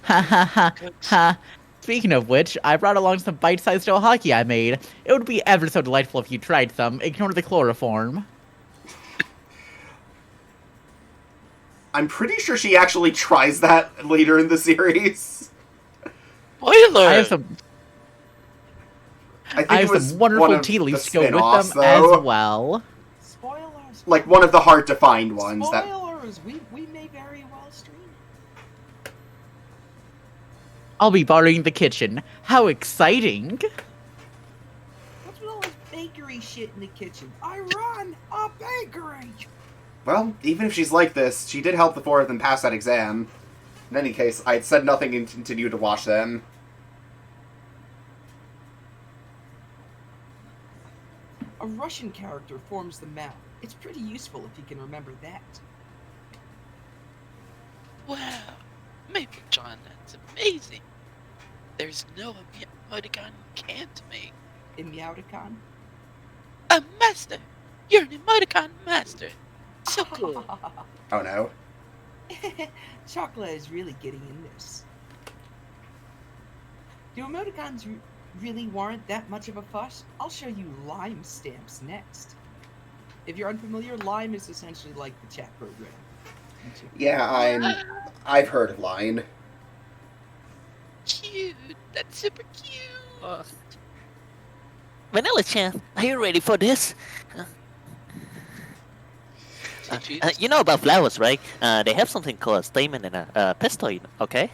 S1: Ha ha ha ha. Speaking of which, I brought along some bite-sized ohaki I made. It would be ever so delightful if you tried some. Ignore the chloroform.
S3: I'm pretty sure she actually tries that later in the series.
S4: Spoiler!
S1: I have some
S3: I think
S1: I
S3: it
S1: have
S3: was
S1: some
S3: one
S1: wonderful
S3: of
S1: tea
S3: the
S1: leaves to go with
S3: spin-offs,
S1: them
S3: though.
S1: as well.
S2: Spoilers.
S3: Like one of the hard-to-find ones. That
S2: Spoilers. We may very well stream.
S1: I'll be borrowing the kitchen. How exciting!
S2: What's with all this bakery shit in the kitchen? I run a bakery.
S3: Well, even if she's like this, she did help the four of them pass that exam. In any case, I had said nothing and continued to watch them.
S2: A Russian character forms the map. It's pretty useful if you can remember that.
S4: Wow, Maple John, that's amazing. There's no emoticon you can't make.
S2: In Meowticon.
S4: A master! You're an emoticon master! So cool.
S3: Oh no.
S2: Chocolate is really getting in this. Do emoticons really warrant that much of a fuss? I'll show you Lime stamps next. If you're unfamiliar, Lime is essentially like the chat program.
S3: Yeah, I've heard of Line.
S4: Cute! That's super cute!
S5: Vanilla-chan, are you ready for this? You know about flowers, right? They have something called a stamen and a pistil, okay?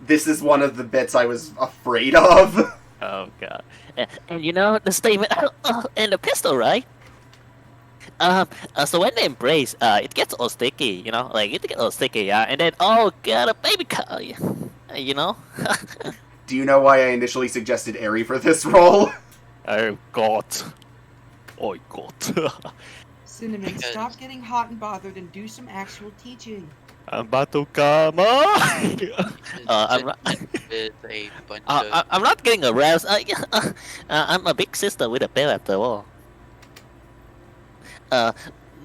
S3: This is one of the bits I was afraid of.
S5: Oh god. And you know the stamen and the pistol, right? So when they embrace, it gets all sticky, you know, like it gets all sticky, yeah. And then oh god, a baby car, you know.
S3: Do you know why I initially suggested Eri for this role?
S5: Oh god. Oh god.
S2: Cinnamon,
S4: Because-
S2: stop getting hot and bothered and do some actual teaching.
S5: I'm about to come on. I'm not.
S4: With a bunch of
S5: I'm not getting aroused. I'm a big sister with a bell after all.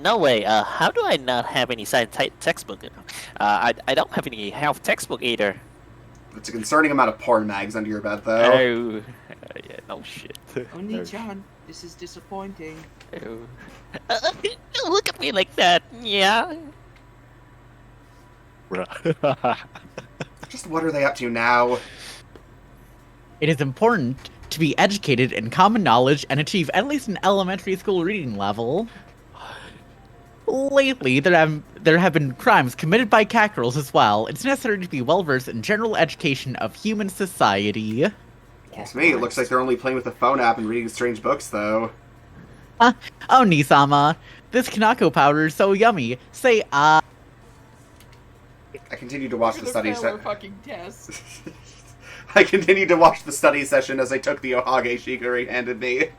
S5: No way. How do I not have any science textbook? I don't have any health textbook either.
S3: It's a concerning amount of porn mags under your bed, though.
S5: Oh, yeah, no shit.
S2: Oni-chan, this is disappointing.
S5: Oh. Look at me like that. Yeah.
S3: Just what are they up to now?
S1: It is important to be educated in common knowledge and achieve at least an elementary school reading level. Lately, there have been crimes committed by cat girls as well. It's necessary to be well versed in general education of human society.
S3: To me, it looks like they're only playing with the phone app and reading strange books, though.
S1: Oh, Nisama, this Kanako powder is so yummy. Say,
S3: I continued to watch the study
S2: fail our
S3: session.
S2: fucking test.
S3: I continued to watch the study session as I took the Ohage Shigure handed me.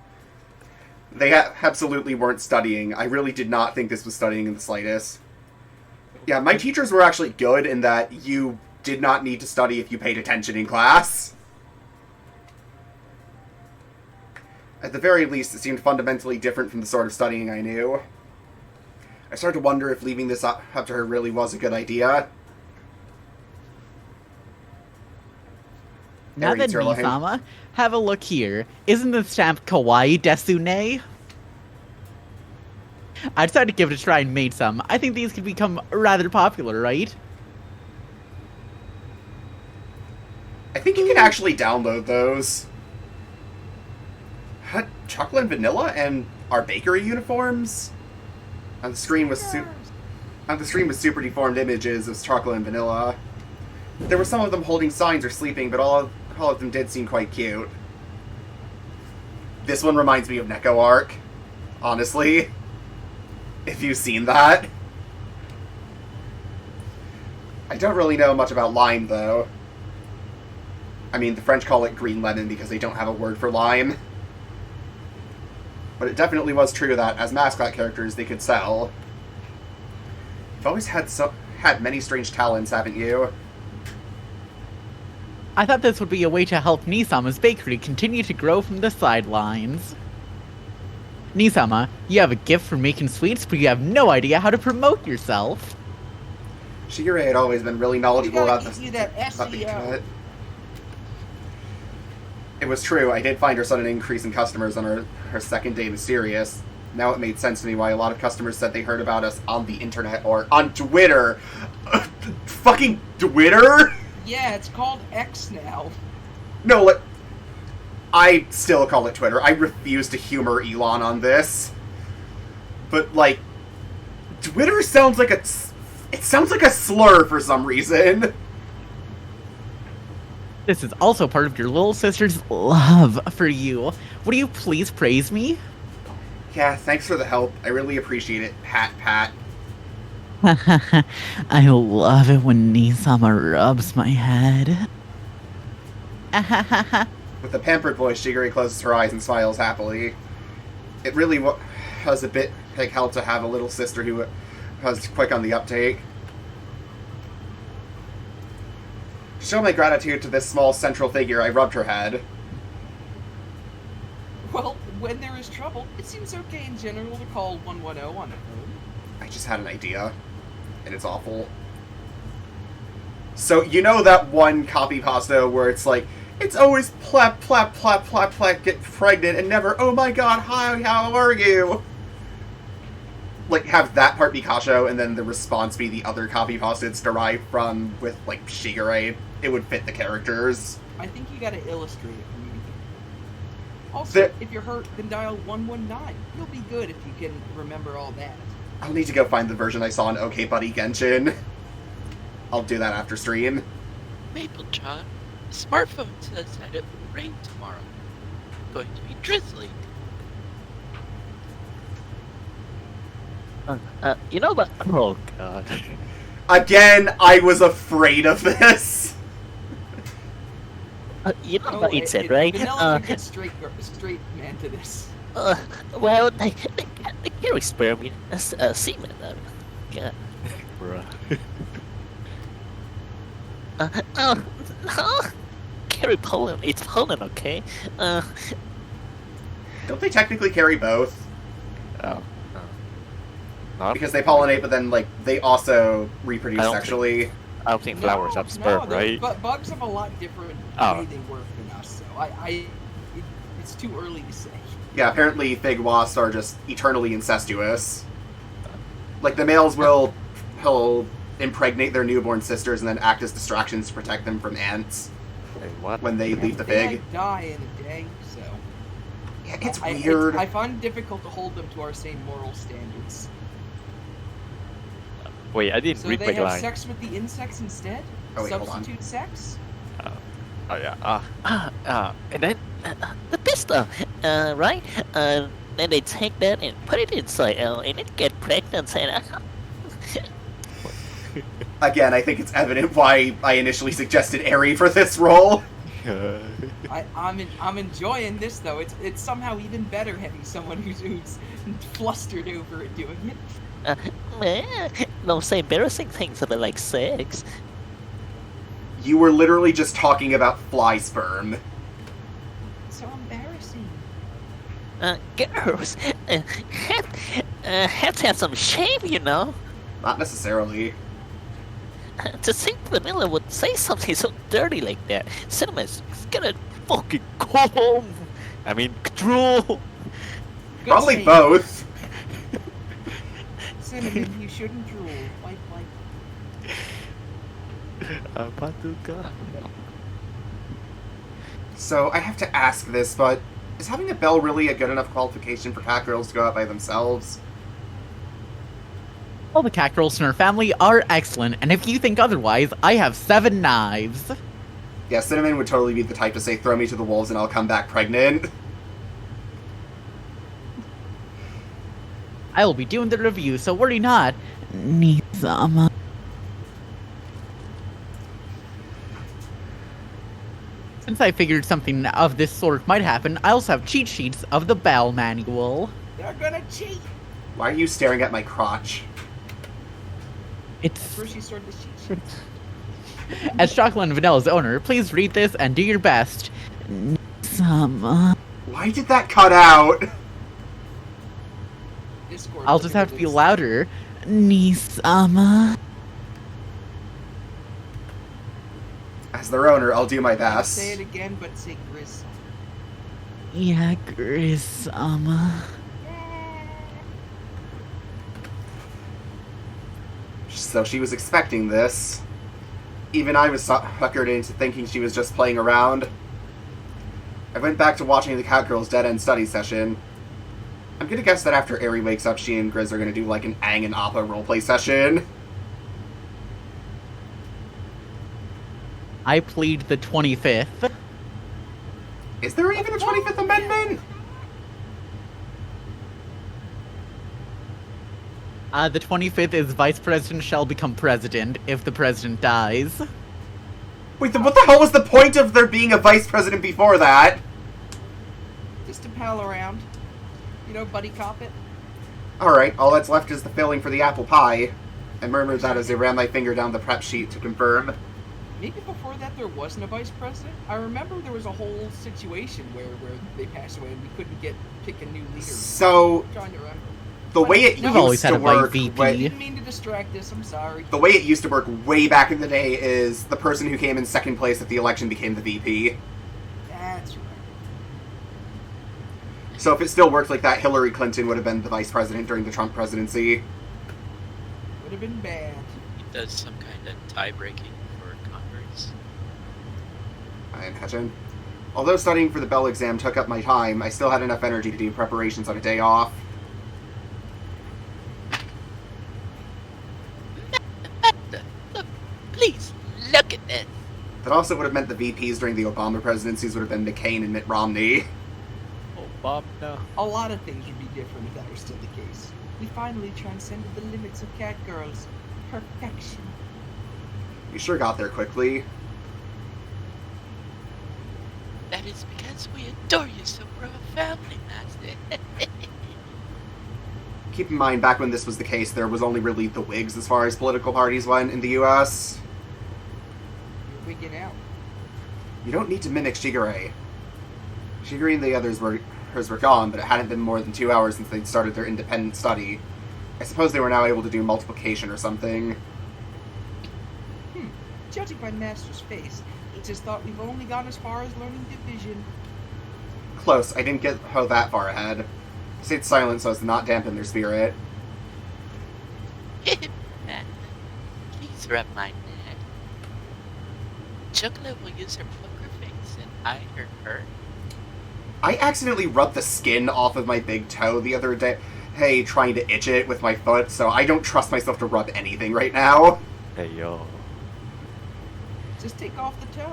S3: They absolutely weren't studying. I really did not think this was studying in the slightest. Yeah, my teachers were actually good in that you did not need to study if you paid attention in class. At the very least, it seemed fundamentally different from the sort of studying I knew. I started to wonder if leaving this up to her really was a good idea.
S1: now
S3: Eri
S1: then,
S3: Zerlein.
S1: Nisama, have a look here. Isn't the stamp kawaii desune? I decided to give it a try and made some. I think these could become rather popular, right?
S3: I think you can actually download those. What? Chocolate and vanilla and our bakery uniforms? On the screen was super deformed images of chocolate and vanilla. There were some of them holding signs or sleeping, but all of them did seem quite cute. This one reminds me of Neko Arc, honestly. If you've seen that. I don't really know much about lime, though. I mean, the French call it green lemon because they don't have a word for lime. But it definitely was true that, as mascot characters, they could sell. You've always had many strange talents, haven't you?
S1: I thought this would be a way to help Nisama's bakery continue to grow from the sidelines. Nisama, you have a gift for making sweets, but you have no idea how to promote yourself.
S3: Shigure had always been really knowledgeable
S2: We
S3: about
S2: gotta
S3: this.
S2: get you that
S3: about the
S2: SEO.
S3: internet. It was true, I did find her sudden increase in customers on her second day Mysterious. Now it made sense to me why a lot of customers said they heard about us on the internet or on Twitter. Fucking Twitter?
S2: Yeah, it's called X now.
S3: No, I still call it Twitter. I refuse to humor Elon on this. But, like, Twitter sounds like it sounds like a slur for some reason.
S1: This is also part of your little sister's love for you. Would you please praise me?
S3: Yeah, thanks for the help. I really appreciate it, Pat.
S1: I love it when Nisama rubs my head.
S3: With a pampered voice, Shigure closes her eyes and smiles happily. It really was a bit like help to have a little sister who was quick on the uptake. To show my gratitude to this small central figure, I rubbed her head.
S2: Well, when there is trouble, it seems okay in general to call 110 on the phone.
S3: I just had an idea, and it's awful. So, you know that one copy pasta where it's like, it's always plap, plap, plap, plap, plap, get pregnant, and never, oh my god, hi, how are you? Like, have that part be Kasho, and then the response be the other copy pasta it's derived from with, like, Shigure. It would fit the characters.
S2: I think you gotta illustrate it for me. Also,
S3: The-
S2: if you're hurt, then dial 119. You'll be good if you can remember all that.
S3: I'll need to go find the version I saw in OK Buddy Genshin. I'll do that after stream.
S4: Maple Child, the smartphone says that it will rain tomorrow. Going to be drizzly.
S5: You know that? Oh god.
S3: Again, I was afraid of this.
S5: You know what it said, right?
S2: Vanilla can get straight man to this.
S5: Well, they can experiment semen. Yeah.
S1: Bruh.
S5: No. Carry pollen. It's pollen, okay?
S3: Don't they technically carry both?
S5: Oh. Not?
S3: Because they pollinate, but then, like, they also reproduce
S5: I don't
S3: sexually.
S5: I don't think flowers have sperm, right?
S2: But bugs have a lot different
S5: Oh.
S2: way they work than us, so it's too early to say.
S3: Yeah, apparently fig wasps are just eternally incestuous. Like, the males will impregnate their newborn sisters and then act as distractions to protect them from ants
S5: Wait, what?
S3: when they leave the
S2: They
S3: fig.
S2: might die in a day, so
S3: Yeah, it's
S2: I
S3: weird.
S2: I find it difficult to hold them to our same moral standards.
S5: Wait, I didn't
S2: So
S5: read
S2: they
S5: my
S2: have
S5: line.
S2: sex with the insects instead?
S3: Oh, wait, hold on.
S2: Substitute sex?
S5: Oh yeah. And then the pistol, right? Then they take that and put it inside, and it get pregnant. And
S3: Again, I think it's evident why I initially suggested Eri for this role.
S2: I'm enjoying this though. It's somehow even better having someone who's flustered over it doing it.
S5: don't say embarrassing things about like sex.
S3: You were literally just talking about fly sperm.
S2: So embarrassing.
S5: Girls, have to have some shame, you know.
S3: Not necessarily.
S5: To think Vanilla would say something so dirty like that. Cinema's gonna fucking comb. I mean, drool.
S2: Good
S3: Probably
S2: save.
S3: both.
S2: Cinnamon, you shouldn't drool. Like.
S5: Patuka.
S3: So, I have to ask this, but is having a bell really a good enough qualification for cat girls to go out by themselves?
S1: All the cat girls in our family are excellent, and if you think otherwise, I have 7 knives.
S3: Yeah, Cinnamon would totally be the type to say, throw me to the wolves and I'll come back pregnant.
S1: I will be doing the review, so worry not. Nisama. Since I figured something of this sort might happen, I also have cheat sheets of the Bell Manual.
S2: They're gonna cheat.
S3: Why are you staring at my crotch?
S1: It's...
S2: First you started the cheat sheet.
S1: As Chocolate and Vanilla's owner, please read this and do your best. Nisama.
S3: Why did that cut out?
S2: Discord.
S1: I'll just have to be louder. Nisama.
S3: As their owner, I'll do my
S2: Say
S3: best.
S2: it again, but say Grizz.
S1: Yeah, Grisama.
S3: So she was expecting this. Even I was suckered into thinking she was just playing around. I went back to watching the Cat Girls Dead End study session. I'm gonna guess that after Eri wakes up, she and Grizz are gonna do like an Aang and Appa roleplay session.
S1: I plead the 25th.
S3: Is there even a 25th Amendment?
S1: The 25th is Vice President shall become President if the President dies.
S3: Wait, what the hell was the point of there being a Vice President before that?
S2: Just to pal around. You know, buddy cop it.
S3: Alright, all that's left is the filling for the apple pie. I murmured that as I ran my finger down the prep sheet to confirm.
S2: Maybe before that there wasn't a vice president. I remember there was a whole situation where they passed away and we couldn't pick a new leader.
S3: So,
S2: I'm trying to remember.
S3: the way it
S2: We've
S1: always
S3: used
S1: had
S3: to
S1: a vice
S3: work...
S1: VP.
S2: I didn't mean to distract us. I'm sorry.
S3: The way it used to work way back in the day is the person who came in second place at the election became the VP.
S2: That's right.
S3: So if it still worked like that, Hillary Clinton would have been the vice president during the Trump presidency.
S2: Would have been bad.
S4: It does some kind of tie-breaking for Congress.
S3: I imagine. Although studying for the Bell exam took up my time, I still had enough energy to do preparations on a day off. That also would have meant the VPs during the Obama presidencies would have been McCain and Mitt Romney.
S5: Obama.
S2: A lot of things would be different if that were still the case. We finally transcended the limits of cat girls. Perfection.
S3: You sure got there quickly.
S4: That is because we adore you, so we're a family, Master.
S3: Keep in mind, back when this was the case, there was only really the Whigs as far as political parties went in the U.S.
S2: You're wigging out.
S3: You don't need to mimic Shigure. Shigure and the others were gone, but it hadn't been more than 2 hours since they'd started their independent study. I suppose they were now able to do multiplication or something.
S2: Judging by Master's face, he just thought we've only gone as far as learning division.
S3: Close. I didn't get that far ahead. I stayed silent so as to not dampen their spirit.
S4: Please rub my neck. Chocolate will use her poker face and I her.
S3: I accidentally rubbed the skin off of my big toe the other day, trying to itch it with my foot, so I don't trust myself to rub anything right now.
S5: Hey, yo.
S2: Just take off the toe.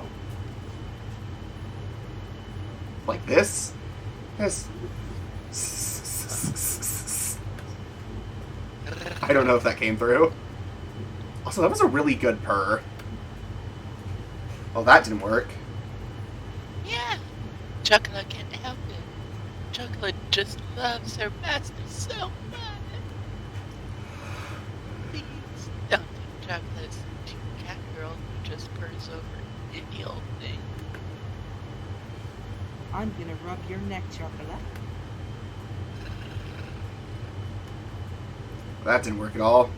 S3: Like this? This. I don't know if that came through. Also, that was a really good purr. Well, that didn't work.
S4: Yeah, Chocolate can't help it. Chocolate just loves her master so much. Please don't think Chocolate's a cute cat girl who just purrs over any old thing.
S2: I'm gonna rub your neck, Chocolate.
S3: That didn't work at all.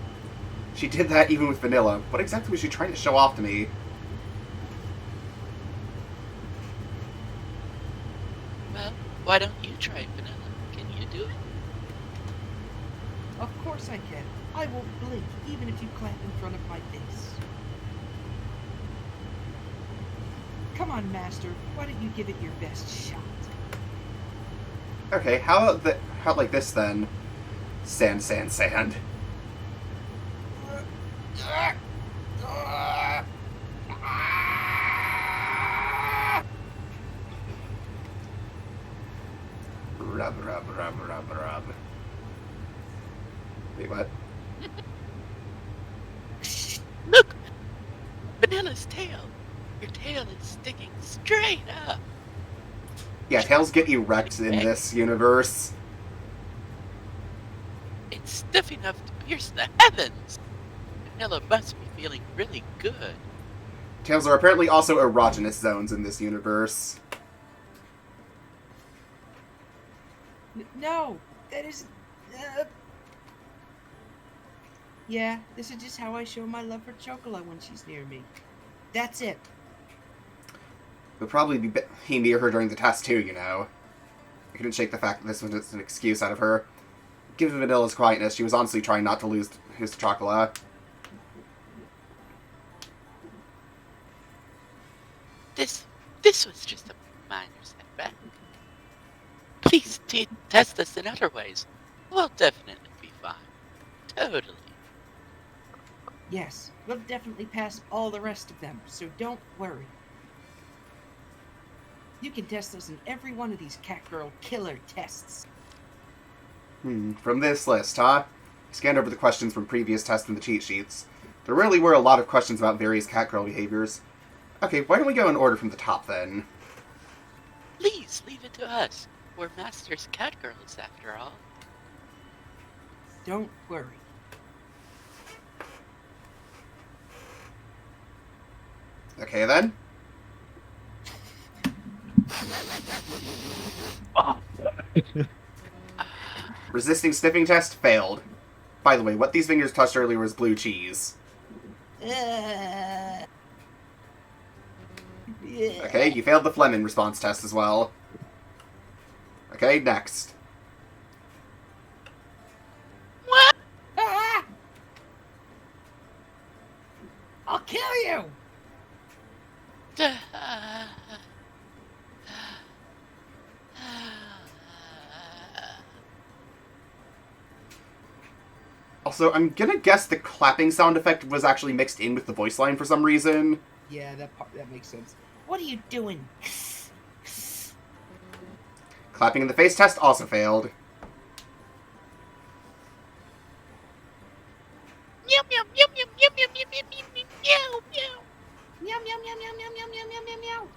S3: She did that even with Vanilla. What exactly was she trying to show off to me?
S4: Well, why don't you try Vanilla? Can you do it?
S2: Of course I can. I won't blink, even if you clap in front of my face. Come on, Master. Why don't you give it your best shot?
S3: Okay, how like this then? Sand, sand, sand. Rub, rub, rub, rub, rub. Wait, what?
S4: Look! Vanilla's tail! Your tail is sticking straight up!
S3: Yeah, tails get erect in this universe.
S4: It's stiff enough to pierce the heavens! Vanilla must be feeling really good.
S3: Tails are apparently also erogenous zones in this universe.
S2: No, that is. Yeah, this is just how I show my love for Chocola when she's near me. That's it.
S3: We'll probably be near her during the test too, you know. I couldn't shake the fact that this was just an excuse out of her. Given Vanilla's quietness, she was honestly trying not to lose his chocolate.
S4: This was just a minor setback. Please test us in other ways. We'll definitely be fine. Totally.
S2: Yes, we'll definitely pass all the rest of them, so don't worry. You can test us in every one of these Catgirl killer tests.
S3: From this list, huh? I scanned over the questions from previous tests in the cheat sheets. There really were a lot of questions about various Catgirl behaviors. Okay, why don't we go in order from the top then?
S4: Please leave it to us. We're Master's Catgirls, after all.
S2: Don't worry.
S3: Okay then. Resisting sniffing test failed. By the way, what these fingers touched earlier was blue cheese. Okay, you failed the phlegm response test as well. Okay, next.
S4: What?
S2: Ah! I'll kill you!
S3: Also, I'm gonna guess the clapping sound effect was actually mixed in with the voice line for some reason.
S2: Yeah, that makes sense. What are you doing?
S3: Clapping in the face test also failed.
S4: Meow meow meow meow meow meow meow meow meow meow meow.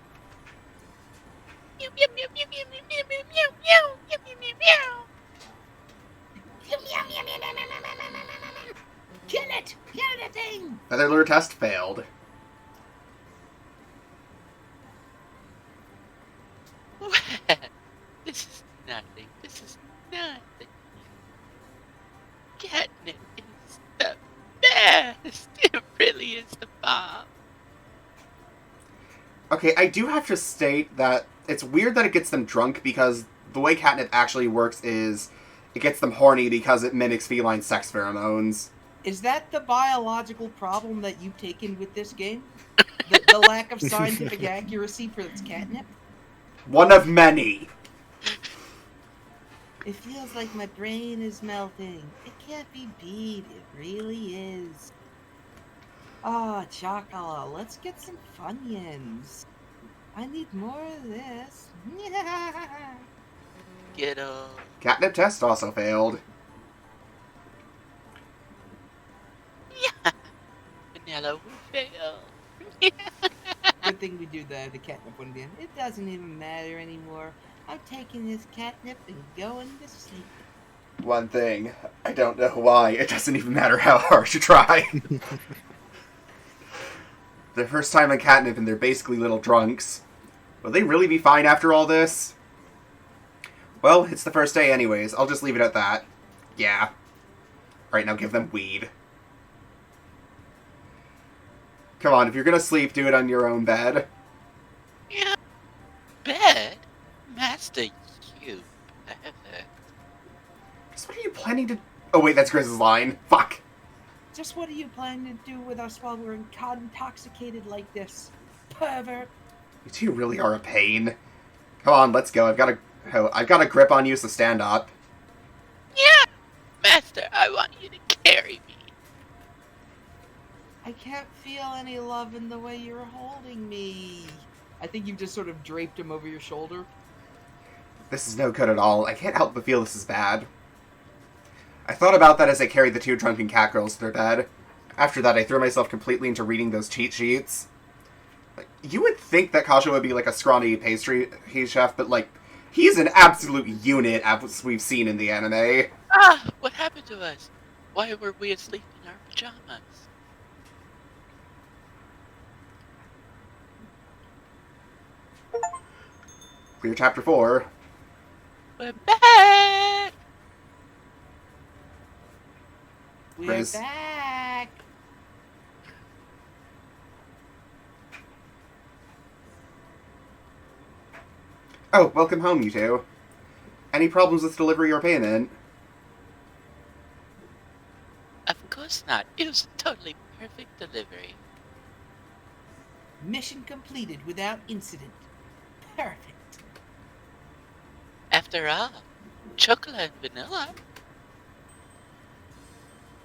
S2: Meow meow meow meow meow meow meow meow meow meow.
S4: Meow meow meow meow meow meow meow meow meow meow meow meow meow.
S2: Kill it! Kill the thing!
S3: Feather lure test failed.
S4: This is nothing. This is nothing. Catnip is the best. It really is the bomb.
S3: Okay, I do have to state that it's weird that it gets them drunk because the way catnip actually works is it gets them horny because it mimics feline sex pheromones.
S2: Is that the biological problem that you've taken with this game? The lack of scientific accuracy for its catnip?
S3: One of many.
S2: It feels like my brain is melting. It can't be beat. It really is. Oh, Chocola, let's get some Funyuns. I need more of this.
S4: Get on.
S3: Catnip test also failed.
S4: Yeah. Vanilla will fail.
S2: Good thing we do the catnip one again. It doesn't even matter anymore. I'm taking this catnip and going to sleep.
S3: One thing, I don't know why, it doesn't even matter how hard you try. Their first time on catnip and they're basically little drunks. Will they really be fine after all this? Well, it's the first day anyways. I'll just leave it at that. Yeah. Alright, now give them weed. Come on, if you're gonna sleep, do it on your own bed.
S4: Yeah. Bed? Master, you pervert.
S3: So what are you planning to... Oh wait, that's Grizz's line. Fuck.
S2: Just what are you planning to do with us while we're intoxicated like this? Pervert.
S3: You two really are a pain. Come on, let's go. I've got a grip on you, so stand up.
S4: Yeah. Master, I want you to carry me.
S2: I can't feel any love in the way you're holding me. I think you've just sort of draped him over your shoulder.
S3: This is no good at all. I can't help but feel this is bad. I thought about that as I carried the two drunken cat girls to their bed. After that, I threw myself completely into reading those cheat sheets. Like, you would think that Kasha would be like a scrawny pastry chef, but like, he's an absolute unit as we've seen in the anime.
S4: Ah, what happened to us? Why were we asleep in our pajamas?
S3: Clear chapter 4.
S4: We're back!
S2: We're
S3: Grizz.
S2: back.
S3: Oh, welcome home, you two. Any problems with delivery or payment?
S4: Of course not. It was a totally perfect delivery.
S2: Mission completed without incident. Perfect.
S4: After all, chocolate and vanilla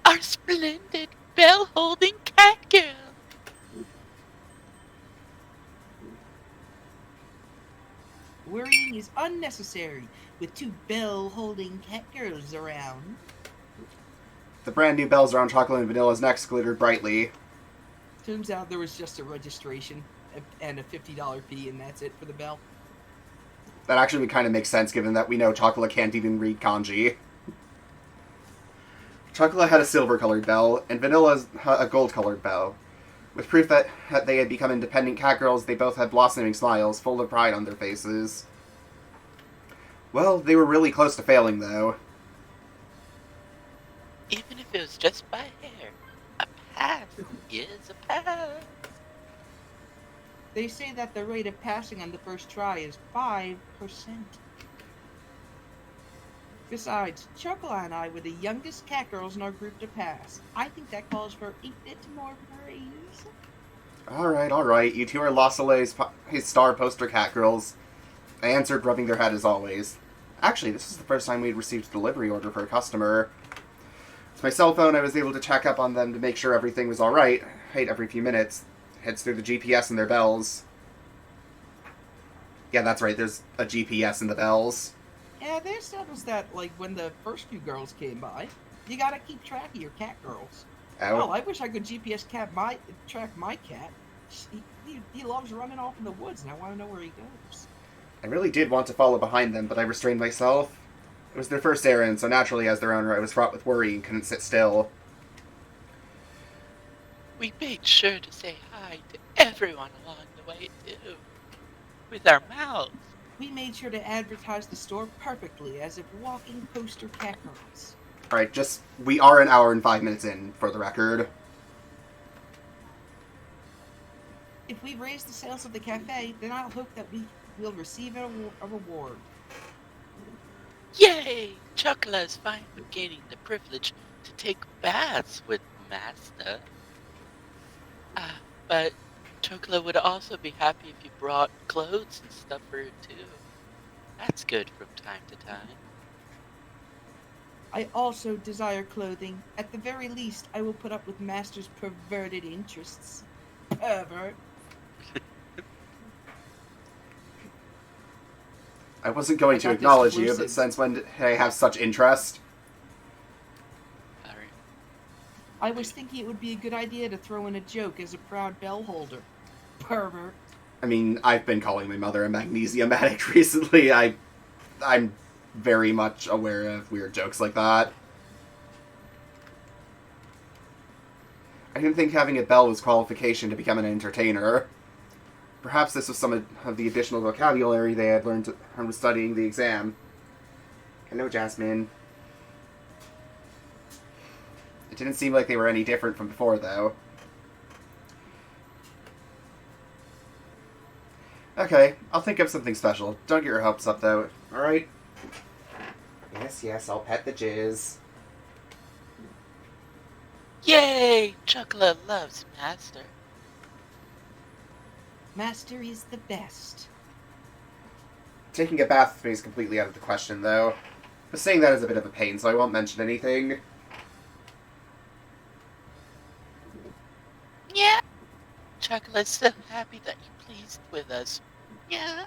S4: are splendid bell-holding cat girl.
S2: Worrying is unnecessary with two bell-holding cat girls around.
S3: The brand new bells around Chocolate and Vanilla's necks glittered brightly.
S2: Turns out there was just a registration and a $50 fee, and that's it for the bell.
S3: That actually kind of makes sense given that we know Chocolate can't even read kanji. Chocolate had a silver-colored bell, and Vanilla's a gold-colored bell. With proof that they had become independent cat girls, they both had blossoming smiles, full of pride on their faces. Well, they were really close to failing, though.
S4: Even if it was just by hair, a pass is a pass.
S2: They say that the rate of passing on the first try is 5%. Besides, Chocola and I were the youngest cat girls in our group to pass. I think that calls for a bit more praise.
S3: Alright, you two are Los Soleil's his star poster cat girls. I answered, rubbing their head as always. Actually, this is the first time we'd received a delivery order for a customer. With my cell phone, I was able to check up on them to make sure everything was alright. Every few minutes. heads through the GPS and their bells. Yeah, that's right, there's a GPS in the bells.
S2: Yeah, they established that, like, when the first few girls came by. You gotta keep track of your cat girls.
S3: Oh,
S2: Well, I wish I could track my cat. He loves running off in the woods, and I want to know where he goes.
S3: I really did want to follow behind them, but I restrained myself. It was their first errand, so naturally, as their owner, I was fraught with worry and couldn't sit still.
S4: We made sure to say hi to everyone along the way, too. With our mouths.
S2: We made sure to advertise the store perfectly as if walking poster cat girls.
S3: Alright, we are an hour and 5 minutes in, for the record.
S2: If we raise the sales of the cafe, then I'll hope that we will receive a reward.
S4: Yay! Chocola's fine for gaining the privilege to take baths with Master. But Chocolate would also be happy if you brought clothes and stuff for her too. That's good from time to time.
S2: I also desire clothing. At the very least, I will put up with Master's perverted interests. Pervert.
S3: I wasn't going to
S2: got
S3: acknowledge you,
S2: exclusive.
S3: but since when did I have such interest?
S4: Sorry.
S2: I was thinking it would be a good idea to throw in a joke as a proud bell holder. Pervert.
S3: I mean, I've been calling my mother a magnesium addict recently. I'm very much aware of weird jokes like that. I didn't think having a bell was qualification to become an entertainer. Perhaps this was some of the additional vocabulary they had learned from studying the exam. Hello, Jasmine. It didn't seem like they were any different from before, though. Okay, I'll think of something special. Don't get your hopes up, though. Alright? Yes, I'll pet the jizz.
S4: Yay! Chocolate loves Master.
S2: Master is the best.
S3: Taking a bath with me is completely out of the question, though. But saying that is a bit of a pain, so I won't mention anything.
S4: Yeah. Chocolate's so happy that you're pleased with us. Yeah.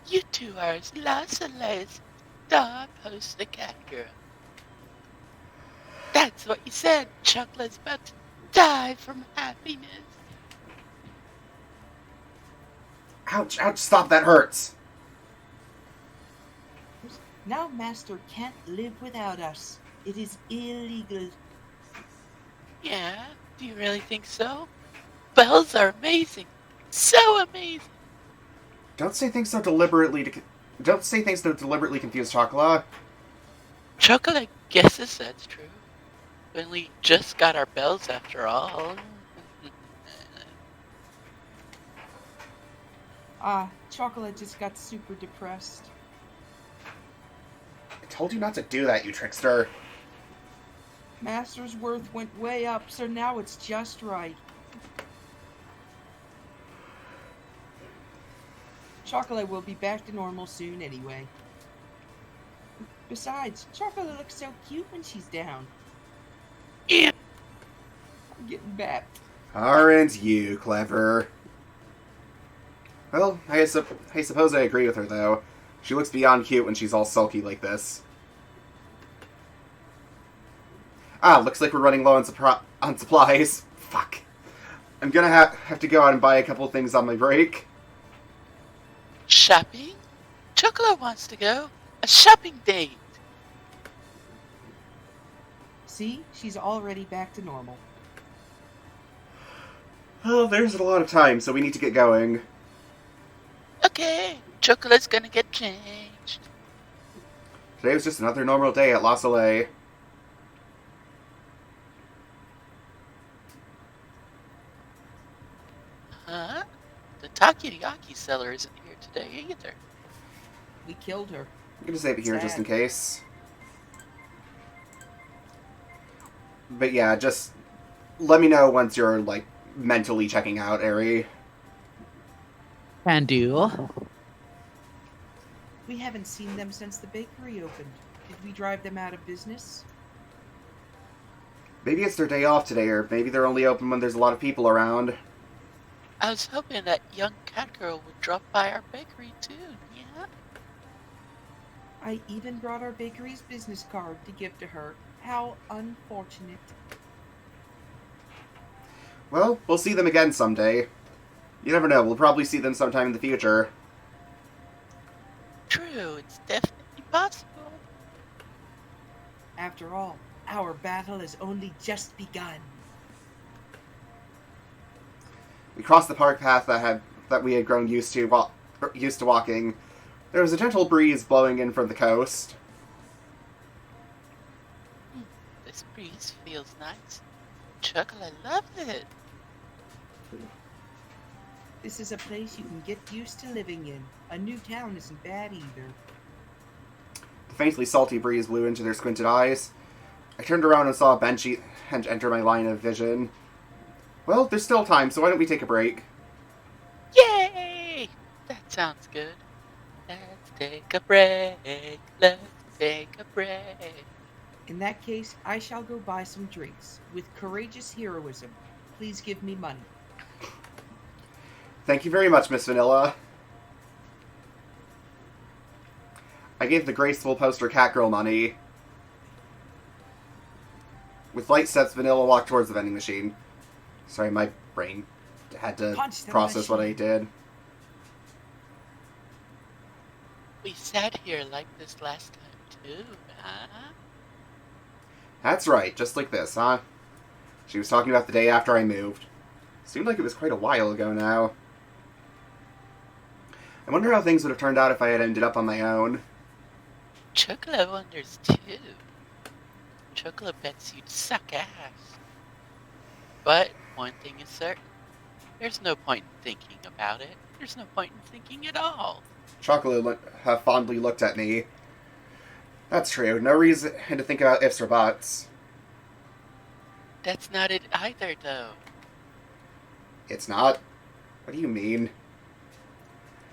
S4: You two are as lost as star post the cat girl. That's what you said. Chocolate's about to die from happiness.
S3: Ouch, stop, that hurts!
S2: Now Master can't live without us. It is illegal.
S4: Yeah? Do you really think so? Bells are amazing. So amazing.
S3: Don't say things so deliberately confuse Chocolat.
S4: Chocolate guesses that's true. We only just got our bells after all.
S2: Chocolate just got super depressed.
S3: I told you not to do that, you trickster.
S2: Master's worth went way up, so now it's just right. Chocolate will be back to normal soon anyway. Besides, Chocolate looks so cute when she's down.
S4: Yeah.
S2: I'm getting back.
S3: Aren't you clever? Well, I suppose I agree with her, though. She looks beyond cute when she's all sulky like this. Looks like we're running low on supplies. Fuck. I'm gonna have to go out and buy a couple things on my break.
S4: Shopping? Chocolate wants to go. A shopping date.
S2: See? She's already back to normal.
S3: Well, there's a lot of time, so we need to get going.
S4: Okay, Chocolate's gonna get changed.
S3: Today was just another normal day at La Soleil.
S4: Huh? The takoyaki seller isn't here today either.
S2: We killed her.
S3: I'm gonna save it here
S2: Sad.
S3: just in case. But yeah, just let me know once you're, like, mentally checking out, Ari.
S1: Can do.
S2: We haven't seen them since the bakery opened. Did we drive them out of business?
S3: Maybe it's their day off today, or maybe they're only open when there's a lot of people around.
S4: I was hoping that young cat girl would drop by our bakery too, yeah?
S2: I even brought our bakery's business card to give to her. How unfortunate.
S3: Well, we'll see them again someday. You never know, we'll probably see them sometime in the future.
S4: True, it's definitely possible.
S2: After all, our battle has only just begun.
S3: We crossed the park path that we had grown used to walking. There was a gentle breeze blowing in from the coast.
S4: This breeze feels nice. Chuckle, I love it.
S2: This is a place you can get used to living in. A new town isn't bad either.
S3: The faintly salty breeze blew into their squinted eyes. I turned around and saw a Banshee enter my line of vision. Well, there's still time, so why don't we take a break?
S4: Yay! That sounds good. Let's take a break. Let's take a break.
S2: In that case, I shall go buy some drinks. With courageous heroism, please give me money.
S3: Thank you very much, Miss Vanilla. I gave the graceful poster Catgirl money. With light steps, Vanilla walked towards the vending machine. Sorry, my brain had to
S2: Punch the
S3: process what I
S2: machine.
S3: did.
S4: We sat here like this last time too, huh?
S3: That's right, just like this, huh? She was talking about the day after I moved. Seemed like it was quite a while ago now. I wonder how things would have turned out if I had ended up on my own.
S4: Chocolate wonders too. Chocolate bets you'd suck ass. But one thing is certain. There's no point in thinking about it. There's no point in thinking at all.
S3: Chocolate fondly looked at me. That's true. No reason to think about ifs or buts.
S4: That's not it either, though.
S3: It's not? What do you mean?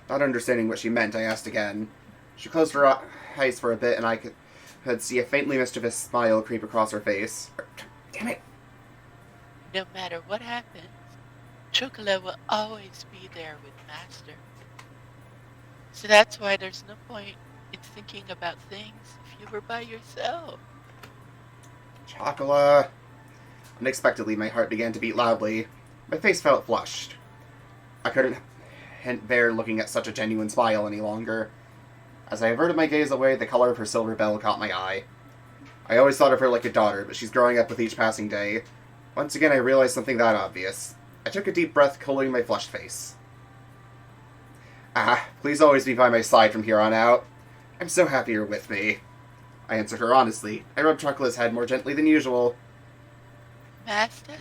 S3: Not understanding what she meant, I asked again. She closed her eyes for a bit, and I could see a faintly mischievous smile creep across her face. Damn it!
S4: No matter what happens, Chocolate will always be there with Master. So that's why there's no point in thinking about things if you were by yourself.
S3: Chocola. Unexpectedly, my heart began to beat loudly. My face felt flushed. I couldn't bear looking at such a genuine smile any longer. As I averted my gaze away, the color of her silver bell caught my eye. I always thought of her like a daughter, but she's growing up with each passing day. Once again, I realized something that obvious. I took a deep breath, cooling my flushed face. Please always be by my side from here on out. I'm so happy you're with me. I answered her honestly. I rubbed Chocolate's head more gently than usual.
S4: Master?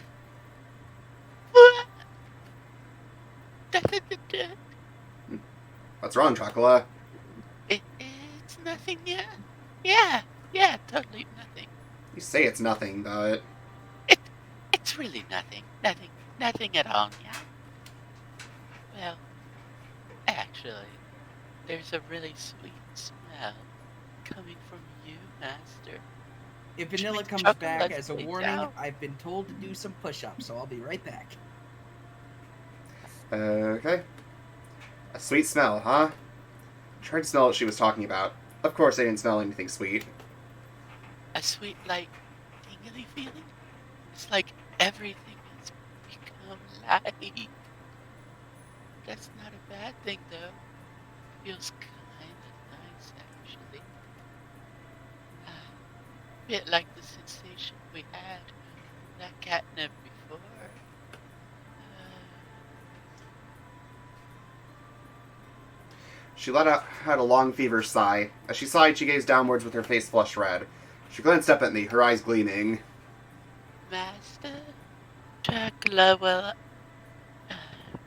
S4: What?
S3: What's wrong, Chocolate?
S4: It's nothing, yeah. Yeah, totally nothing.
S3: You say it's nothing, but...
S4: It's really nothing. Nothing at all, yeah. Well, actually, there's a really sweet smell coming from you, Master.
S2: If Vanilla
S4: Make
S2: comes
S4: chocolate
S2: back as a
S4: latte
S2: warning,
S4: down.
S2: I've been told to do some push-ups, so I'll be right back.
S3: Okay. A sweet smell, huh? I tried to smell what she was talking about. Of course, I didn't smell anything sweet.
S4: A sweet, like, tingly feeling? It's like everything has become light. That's not a bad thing, though. Feels kind of nice, actually. A bit like the sensation we had with that catnip before.
S3: She let out a long, feverish sigh. As she sighed, she gazed downwards with her face flushed red. She glanced up at me, her eyes gleaming.
S4: Master, Dracula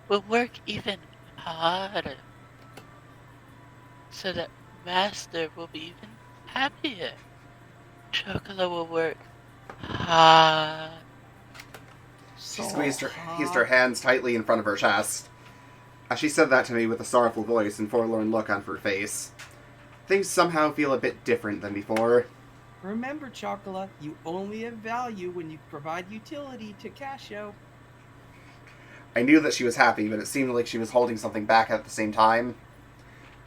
S4: will work even harder, so that Master will be even happier. Dracula will work hard.
S3: She squeezed her hands tightly in front of her chest. As she said that to me with a sorrowful voice and forlorn look on her face. Things somehow feel a bit different than before.
S2: Remember, Chocola, you only have value when you provide utility to Casio.
S3: I knew that she was happy, but it seemed like she was holding something back at the same time.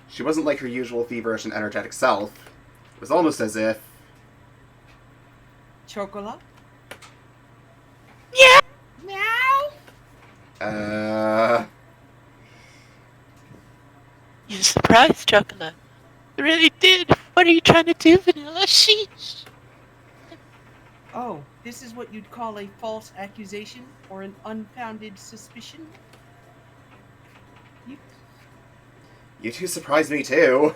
S3: She wasn't like her usual feverish and energetic self. It was almost as if...
S2: Chocola?
S6: Yeah.
S2: Meow!
S4: You surprised, Chocolate. You really did. What are you trying to do, Vanilla? Sheesh.
S2: Oh, this is what you'd call a false accusation or an unfounded suspicion?
S3: You two surprised me too.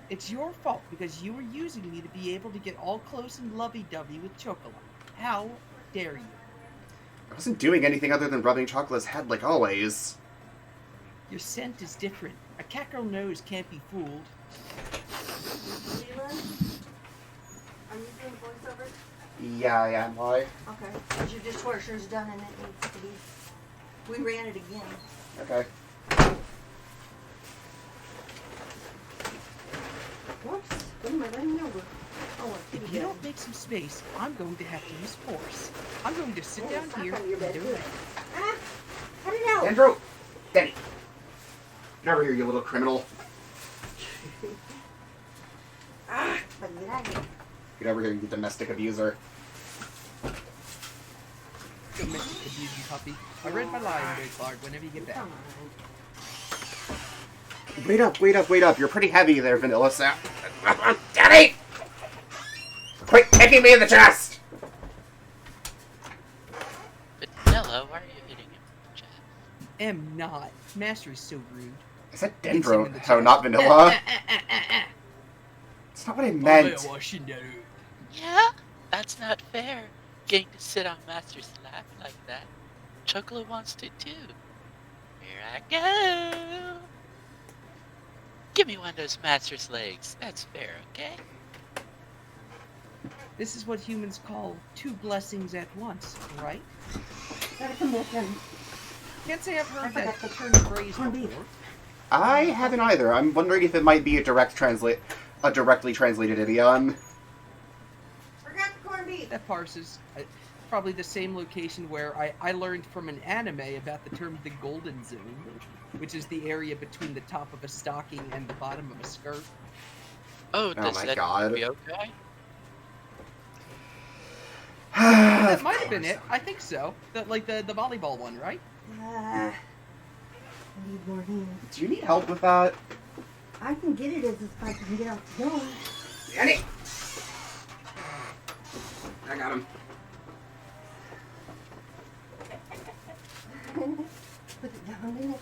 S2: It's your fault because you were using me to be able to get all close and lovey-dovey with Chocola. How dare you?
S3: I wasn't doing anything other than rubbing Chocola's head like always.
S2: Your scent is different. A cackerel nose can't be fooled.
S6: Leland, are you doing voiceover?
S3: Yeah, I am. Why?
S6: Okay. Because your dishwasher's done and it needs to be. We ran it again.
S3: Okay.
S6: Whoops. What am I running over? Oh,
S2: If you don't make some space, I'm going to have to use force. I'm going to sit down here
S6: on your
S2: and
S6: bed
S2: do
S6: too.
S2: it.
S6: Ah, cut it out.
S3: Andrew! Danny! Get over here, you little criminal.
S6: But get out of here.
S3: Get over here, you domestic abuser.
S2: Domestic abusing puppy. I read my line, Big Clark, whenever you get back.
S6: Come on.
S3: Wait up, wait up, wait up. You're pretty heavy there, Vanilla Sam. Danny! Quit kicking me in the chest!
S4: Vanilla, why are you hitting him in the chest?
S2: Am not. Master is so rude.
S3: I said
S2: Hits him in
S3: Dendro.
S2: the
S3: Oh,
S2: chest.
S3: not Vanilla. It's not what I meant.
S4: Yeah? That's not fair. Getting to sit on Master's lap like that. Chocolate wants to too. Here I go. Give me one of those Master's legs. That's fair, okay?
S2: This is what humans call two blessings at once, right?
S6: Gotta come back in.
S2: Can't say I've heard
S6: I
S2: that
S6: forgot
S2: term phrase
S6: corned beef.
S2: before.
S3: I haven't either. I'm wondering if it might be a directly translated idiom.
S6: Forgot the corned beef.
S2: That parses. Probably the same location where I learned from an anime about the term the golden zone, which is the area between the top of a stocking and the bottom of a skirt.
S4: Oh,
S3: Oh
S4: does
S3: my
S4: that
S3: God.
S4: be okay?
S2: That might have been it. I think so. The volleyball one, right?
S6: I need more hands.
S3: Do you need help with that?
S6: I can get it as if I can get out the door.
S3: Danny! I got him.
S6: Put it down in it.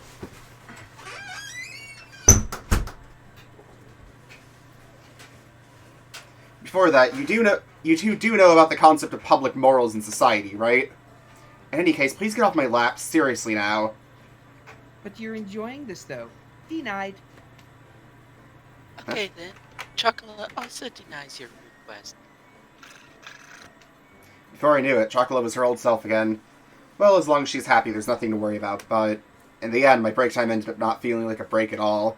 S3: Before that, you two do know about the concept of public morals in society, right? In any case, please get off my lap. Seriously now.
S2: But you're enjoying this, though. Denied.
S4: Okay then. Chocolate also denies your request.
S3: Before I knew it, Chocolate was her old self again. Well, as long as she's happy, there's nothing to worry about, but in the end, my break time ended up not feeling like a break at all.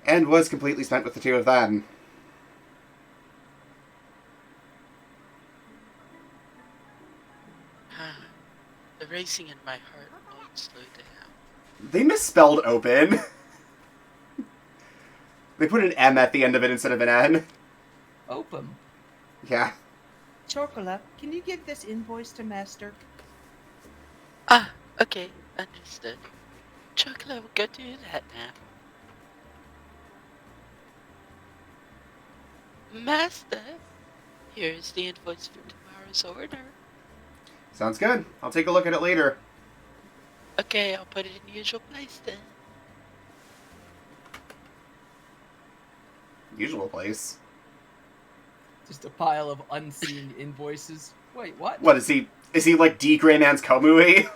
S3: And was completely spent with the two of them.
S4: The racing in my heart won't slow down.
S3: They misspelled open. They put an M at the end of it instead of an N.
S2: Opum.
S3: Yeah.
S2: Chocola, can you give this invoice to Master?
S4: Ah, okay, understood. Chocolate will go do that now. Master, here's the invoice for tomorrow's order.
S3: Sounds good. I'll take a look at it later.
S4: Okay, I'll put it in the usual place then.
S3: Usual place.
S2: Just a pile of unseen invoices. Wait, what?
S3: What, is he like D. Gray Man's Komui?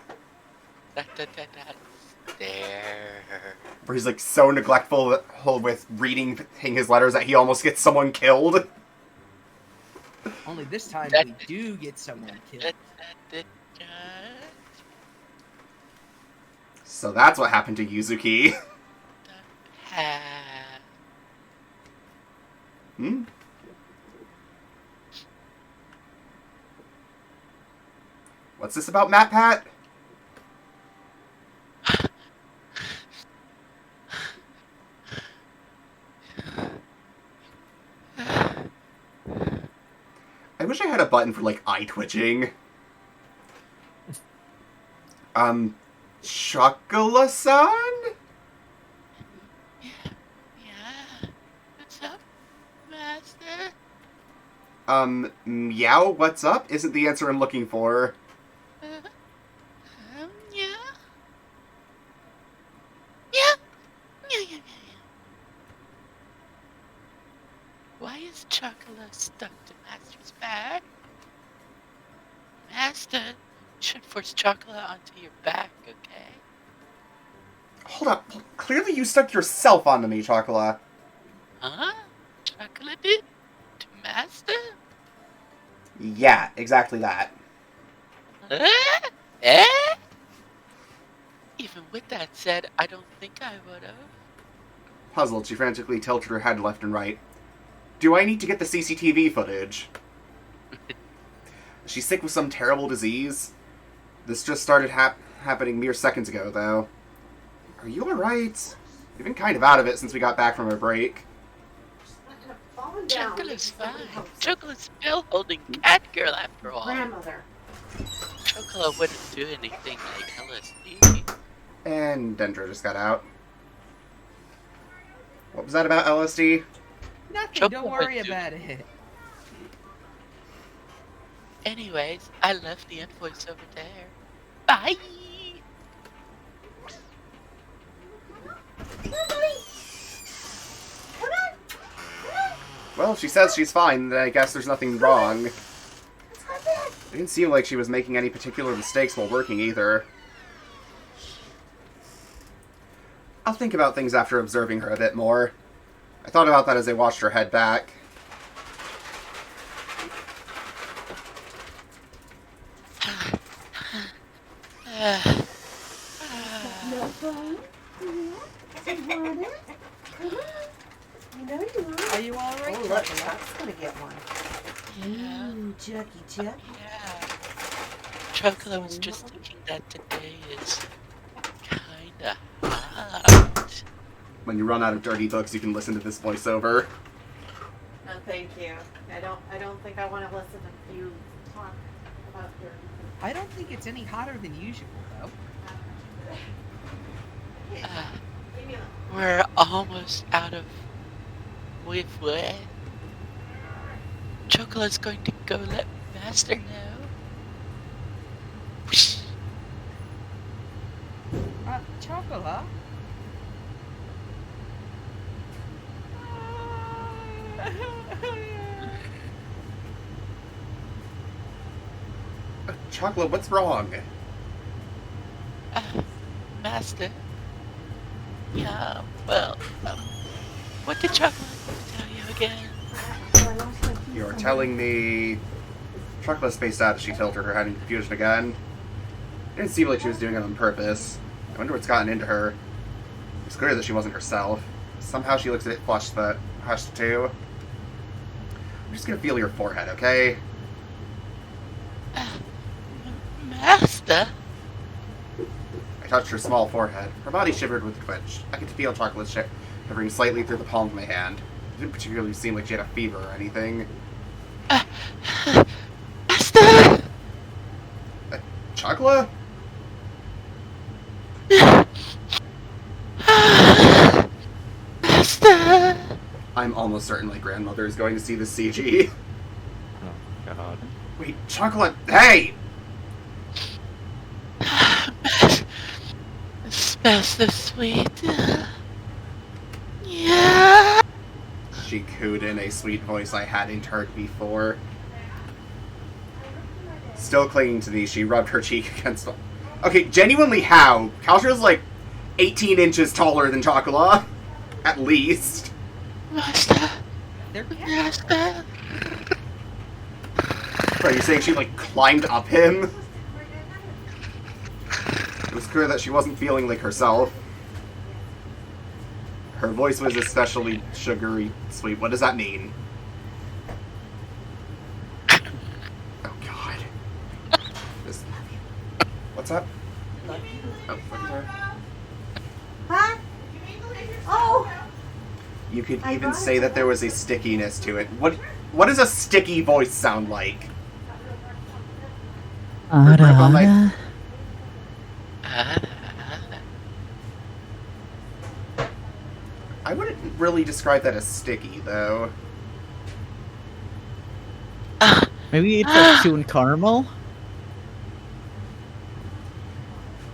S4: There.
S3: Where he's like so neglectful with reading his letters that he almost gets someone killed?
S2: Only this time we do get someone killed.
S3: So that's what happened to Yuzuki. What's this about, Matt Pat? I wish I had a button for, like, eye twitching. Chocola-san?
S4: Yeah. What's up, Master?
S3: Meow, what's up? Isn't the answer I'm looking for.
S4: Yeah. Yeah. Yeah. Why is Chocolate stuck to Master's back? Master, you should force Chocolate onto your back, okay?
S3: Hold up. Clearly you stuck yourself onto me, Chocola.
S4: Huh? Chocolate did? To Master?
S3: Yeah, exactly that.
S4: Eh? Even with that said, I don't think I would've.
S3: Puzzled, she frantically tilted her head left and right. Do I need to get the CCTV footage? Is she sick with some terrible disease? This just started happening mere seconds ago, though. Are you alright? You've been kind of out of it since we got back from our break.
S4: Chocolate's fine. Chocolate's still holding Catgirl after all.
S6: Grandmother.
S4: Chocolate wouldn't do anything like LSD.
S3: And Dendro just got out. What was that about LSD?
S2: Nothing,
S4: Chocolate
S2: don't worry
S4: would do-
S2: about it.
S4: Anyways, I left the invoice over there. Bye!
S3: Well, she says she's fine, then I guess there's nothing wrong. It didn't seem like she was making any particular mistakes while working either. I'll think about things after observing her a bit more. I thought about that as I watched her head back.
S6: No fun? Yeah? You want it? You know you want it.
S2: Are you alright?
S6: Oh, look, Chuck's gonna get one.
S4: Yeah.
S6: Ooh, Chucky, Chuck.
S4: Yeah. Chocolate was just thinking that today is kinda hot.
S3: When you run out of dirty books, you can listen to this voiceover.
S6: No, thank you. I don't think I want to listen to you talk about your.
S2: I don't think it's any hotter than usual, though.
S6: Leave me alone.
S4: We're almost out of with what? Chocolate's going to go let Master know. Whoosh.
S2: Chocola?
S3: Chocolate, what's wrong?
S4: Master? Yeah, well, what did Chocolate tell you again?
S6: Oh, I lost my keys
S3: You're
S6: somewhere.
S3: telling me... Chocolate spaced out as she tilted her head in confusion again. It didn't seem like she was doing it on purpose. I wonder what's gotten into her. It's clear that she wasn't herself. Somehow she looks a bit flushed, but hushed too. I'm just gonna feel your forehead, okay?
S4: Master?
S3: I touched her small forehead. Her body shivered with twitch. I could feel Chocolate shivering slightly through the palm of my hand. It didn't particularly seem like she had a fever or anything.
S4: Master?
S3: Chocolate?
S4: Master?
S3: I'm almost certain my grandmother is going to see this CG.
S5: Oh, God.
S3: Wait, Chocolate, hey!
S4: It smells so sweet. Yeah.
S3: She cooed in a sweet voice I hadn't heard before. Still clinging to me, she rubbed her cheek against the... Okay, genuinely how? Kaltra's like 18 inches taller than Chocola. At least.
S4: Master?
S2: They're
S4: Master?
S3: Are you saying she like climbed up him? It was clear that she wasn't feeling like herself. Her voice was especially sugary sweet. What does that mean? Oh god. What's up? Oh, look at her.
S6: Huh? Oh!
S3: You could
S6: I
S3: even
S6: brought it
S3: say
S6: to
S3: that there was a stickiness to it. What does a sticky voice sound like? Her grip on my I wouldn't really describe that as sticky, though.
S1: Maybe it's like chewing caramel?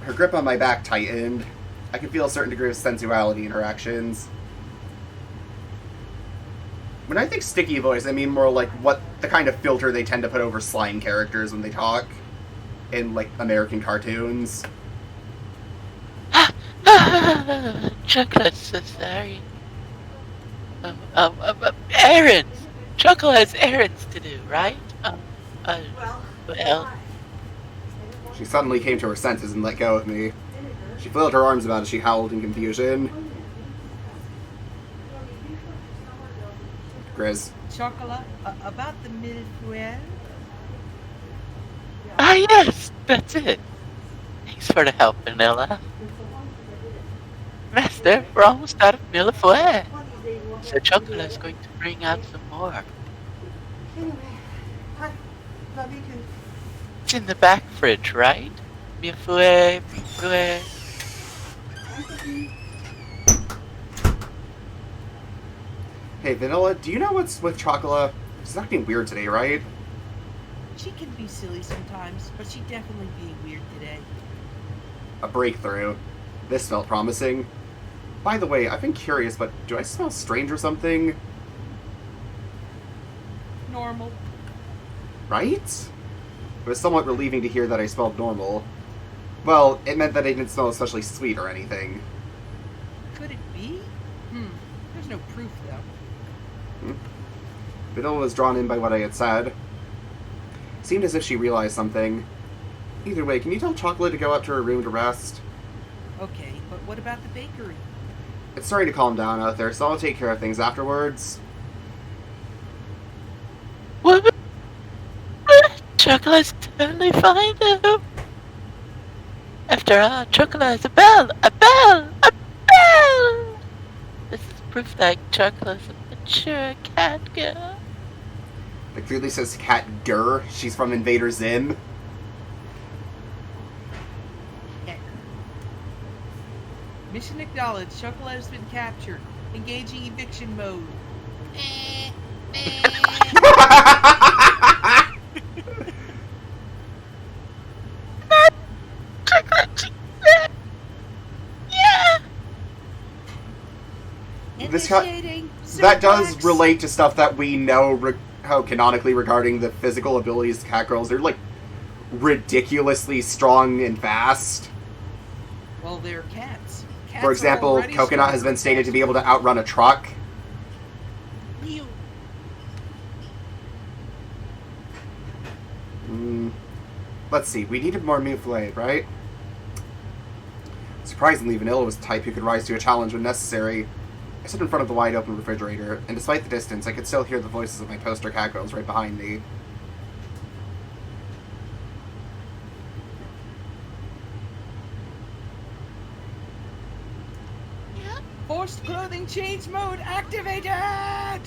S3: Her grip on my back tightened. I could feel a certain degree of sensuality in her actions. When I think sticky voice, I mean more like what the kind of filter they tend to put over slime characters when they talk in, like, American cartoons.
S4: Chocolate's so sorry. Errands! Chocolate has errands to do, right? Well,
S3: She suddenly came to her senses and let go of me. She flailed her arms about as she howled in confusion. Grizz.
S2: Chocolat, about the mille-feuille?
S4: yes, that's it. Thanks for the help, Vanilla. Master, we're almost out of mille-feuille. So Chocolate's going to bring out some more.
S6: Anyway, hi. Love you too.
S4: It's in the back fridge, right? Mille-feuille, mille-feuille.
S3: Hey, Vanilla, do you know what's with Chocolat? She's acting weird today, right?
S2: She can be silly sometimes, but she definitely being weird today.
S3: A breakthrough. This felt promising. By the way, I've been curious, but do I smell strange or something?
S2: Normal.
S3: Right? It was somewhat relieving to hear that I smelled normal. Well, it meant that I didn't smell especially sweet or anything.
S2: Could it be? There's no proof, though.
S3: Vanilla was drawn in by what I had said. Seemed as if she realized something. Either way, can you tell Chocolate to go up to her room to rest?
S2: Okay, but what about the bakery?
S3: It's starting to calm down out there, so I'll take care of things afterwards.
S4: What? Chocolate's totally fine though. After all, Chocolate is a bell! A bell! A bell! This is proof that Chocolate's a mature cat girl.
S3: It clearly says Cat Gur. She's from Invader Zim.
S2: Heck. Mission acknowledged. Chocolate has been captured. Engaging eviction mode.
S4: Yeah!
S3: This
S2: Initiating
S3: That does
S2: suplex.
S3: relate to stuff that we know how canonically regarding the physical abilities of cat girls. They're, like, ridiculously strong and fast.
S2: Well, they're cats. Cats
S3: For
S2: are
S3: example,
S2: already
S3: Coconut has
S2: strong.
S3: been stated to be able to outrun a truck.
S2: Ew.
S3: Let's see, we needed more Muflay, right? Surprisingly, Vanilla was the type who could rise to a challenge when necessary. I stood in front of the wide-open refrigerator, and despite the distance, I could still hear the voices of my poster cat girls right behind me.
S2: Forced clothing change mode activated!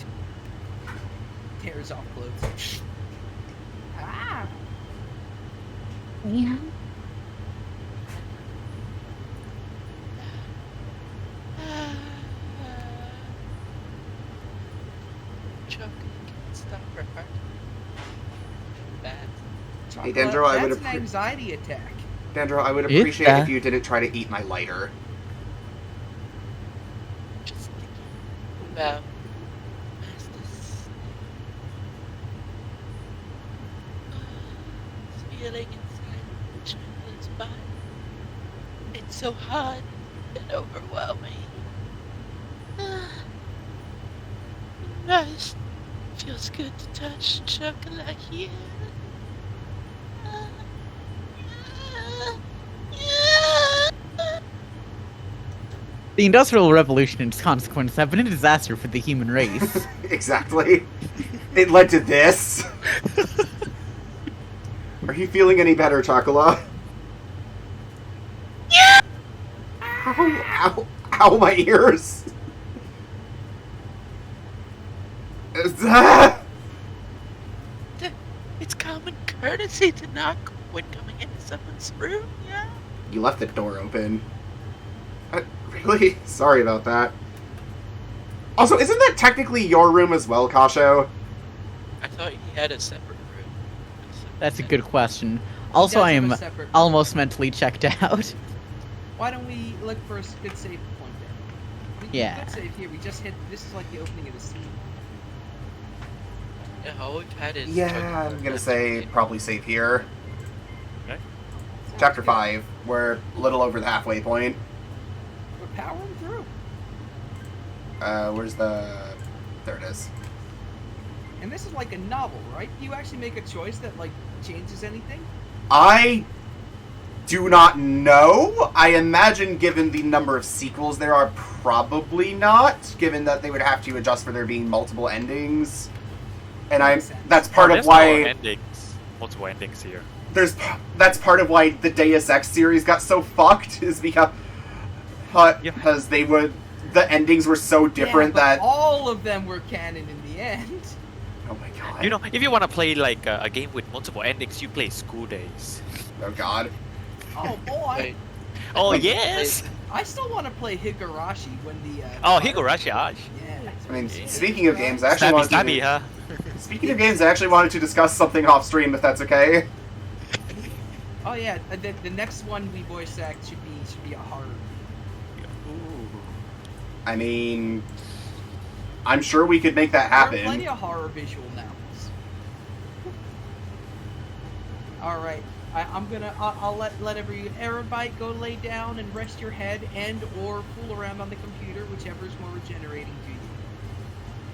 S2: Tears off clothes. Ah!
S6: Yeah.
S4: Chocolate can't stop her heart. Bad.
S3: Hey, Dendro, I would
S2: That's an anxiety attack.
S3: Dandro, I would
S1: Is
S3: appreciate
S1: that-
S3: if you didn't try to eat my lighter.
S4: Just thinking about Master's this feeling inside Chocolate's body. It's so hot and overwhelming. Nice. Feels good to touch chocolate here.
S1: The Industrial Revolution and its consequences have been a disaster for the human race.
S3: Exactly. It led to this. Are you feeling any better, Chocola? Ow! Ow, my ears!
S4: It's common courtesy to knock when coming into someone's room, yeah?
S3: You left the door open. Really? Sorry about that. Also, isn't that technically your room as well, Kasho?
S4: I thought he had a separate room.
S1: That's a good question. Also,
S2: does
S1: I
S2: have
S1: am
S2: a separate room.
S1: almost mentally checked out.
S2: Why don't we look for a good save point there? We
S1: Yeah.
S2: could save here. We just hit. This is like the opening of the scene.
S4: Yeah, all we've had is...
S3: Yeah, I'm gonna say probably save here.
S5: Okay.
S2: Sounds
S3: Chapter
S2: good.
S3: 5. We're a little over the halfway point.
S2: We're powering through.
S3: Where's the... There it is.
S2: And this is like a novel, right? You actually make a choice that like changes anything.
S3: I do not know. I imagine given the number of sequels there are, probably not, given that they would have to adjust for there being multiple endings. And
S2: Makes sense.
S3: that's part of
S5: There's
S3: why
S5: no endings. Multiple endings here.
S3: that's part of why the Deus Ex series got so fucked, is because the endings were so different
S2: yeah, but
S3: that
S2: all of them were canon in the end.
S3: oh my god.
S5: You know, if you want to play like a game with multiple endings, you play School Days.
S3: Oh god.
S2: Oh boy,
S4: Wait,
S5: Oh
S4: Wait,
S5: yes.
S2: I still want to play Higurashi when the.
S5: Oh, Higurashi. Ah,
S2: Yeah.
S3: I mean,
S5: Yeah.
S3: speaking of games, I actually
S5: Stabby,
S3: wanted
S5: stabby,
S3: to,
S5: huh?
S3: speaking of games, I actually wanted to discuss something off stream, if that's okay.
S2: Oh yeah, the next one we voice act should be a horror.
S5: Ooh.
S3: I mean, I'm sure we could make that
S2: There are plenty
S3: happen.
S2: of horror visual novels. All right, I'll let everybody go lay down and rest your head and or fool around on the computer, whichever is more regenerating to you.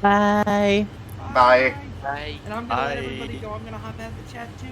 S1: Bye.
S3: Bye.
S4: Bye.
S2: And I'm gonna let
S5: Bye.
S2: everybody go. I'm gonna hop out the chat too.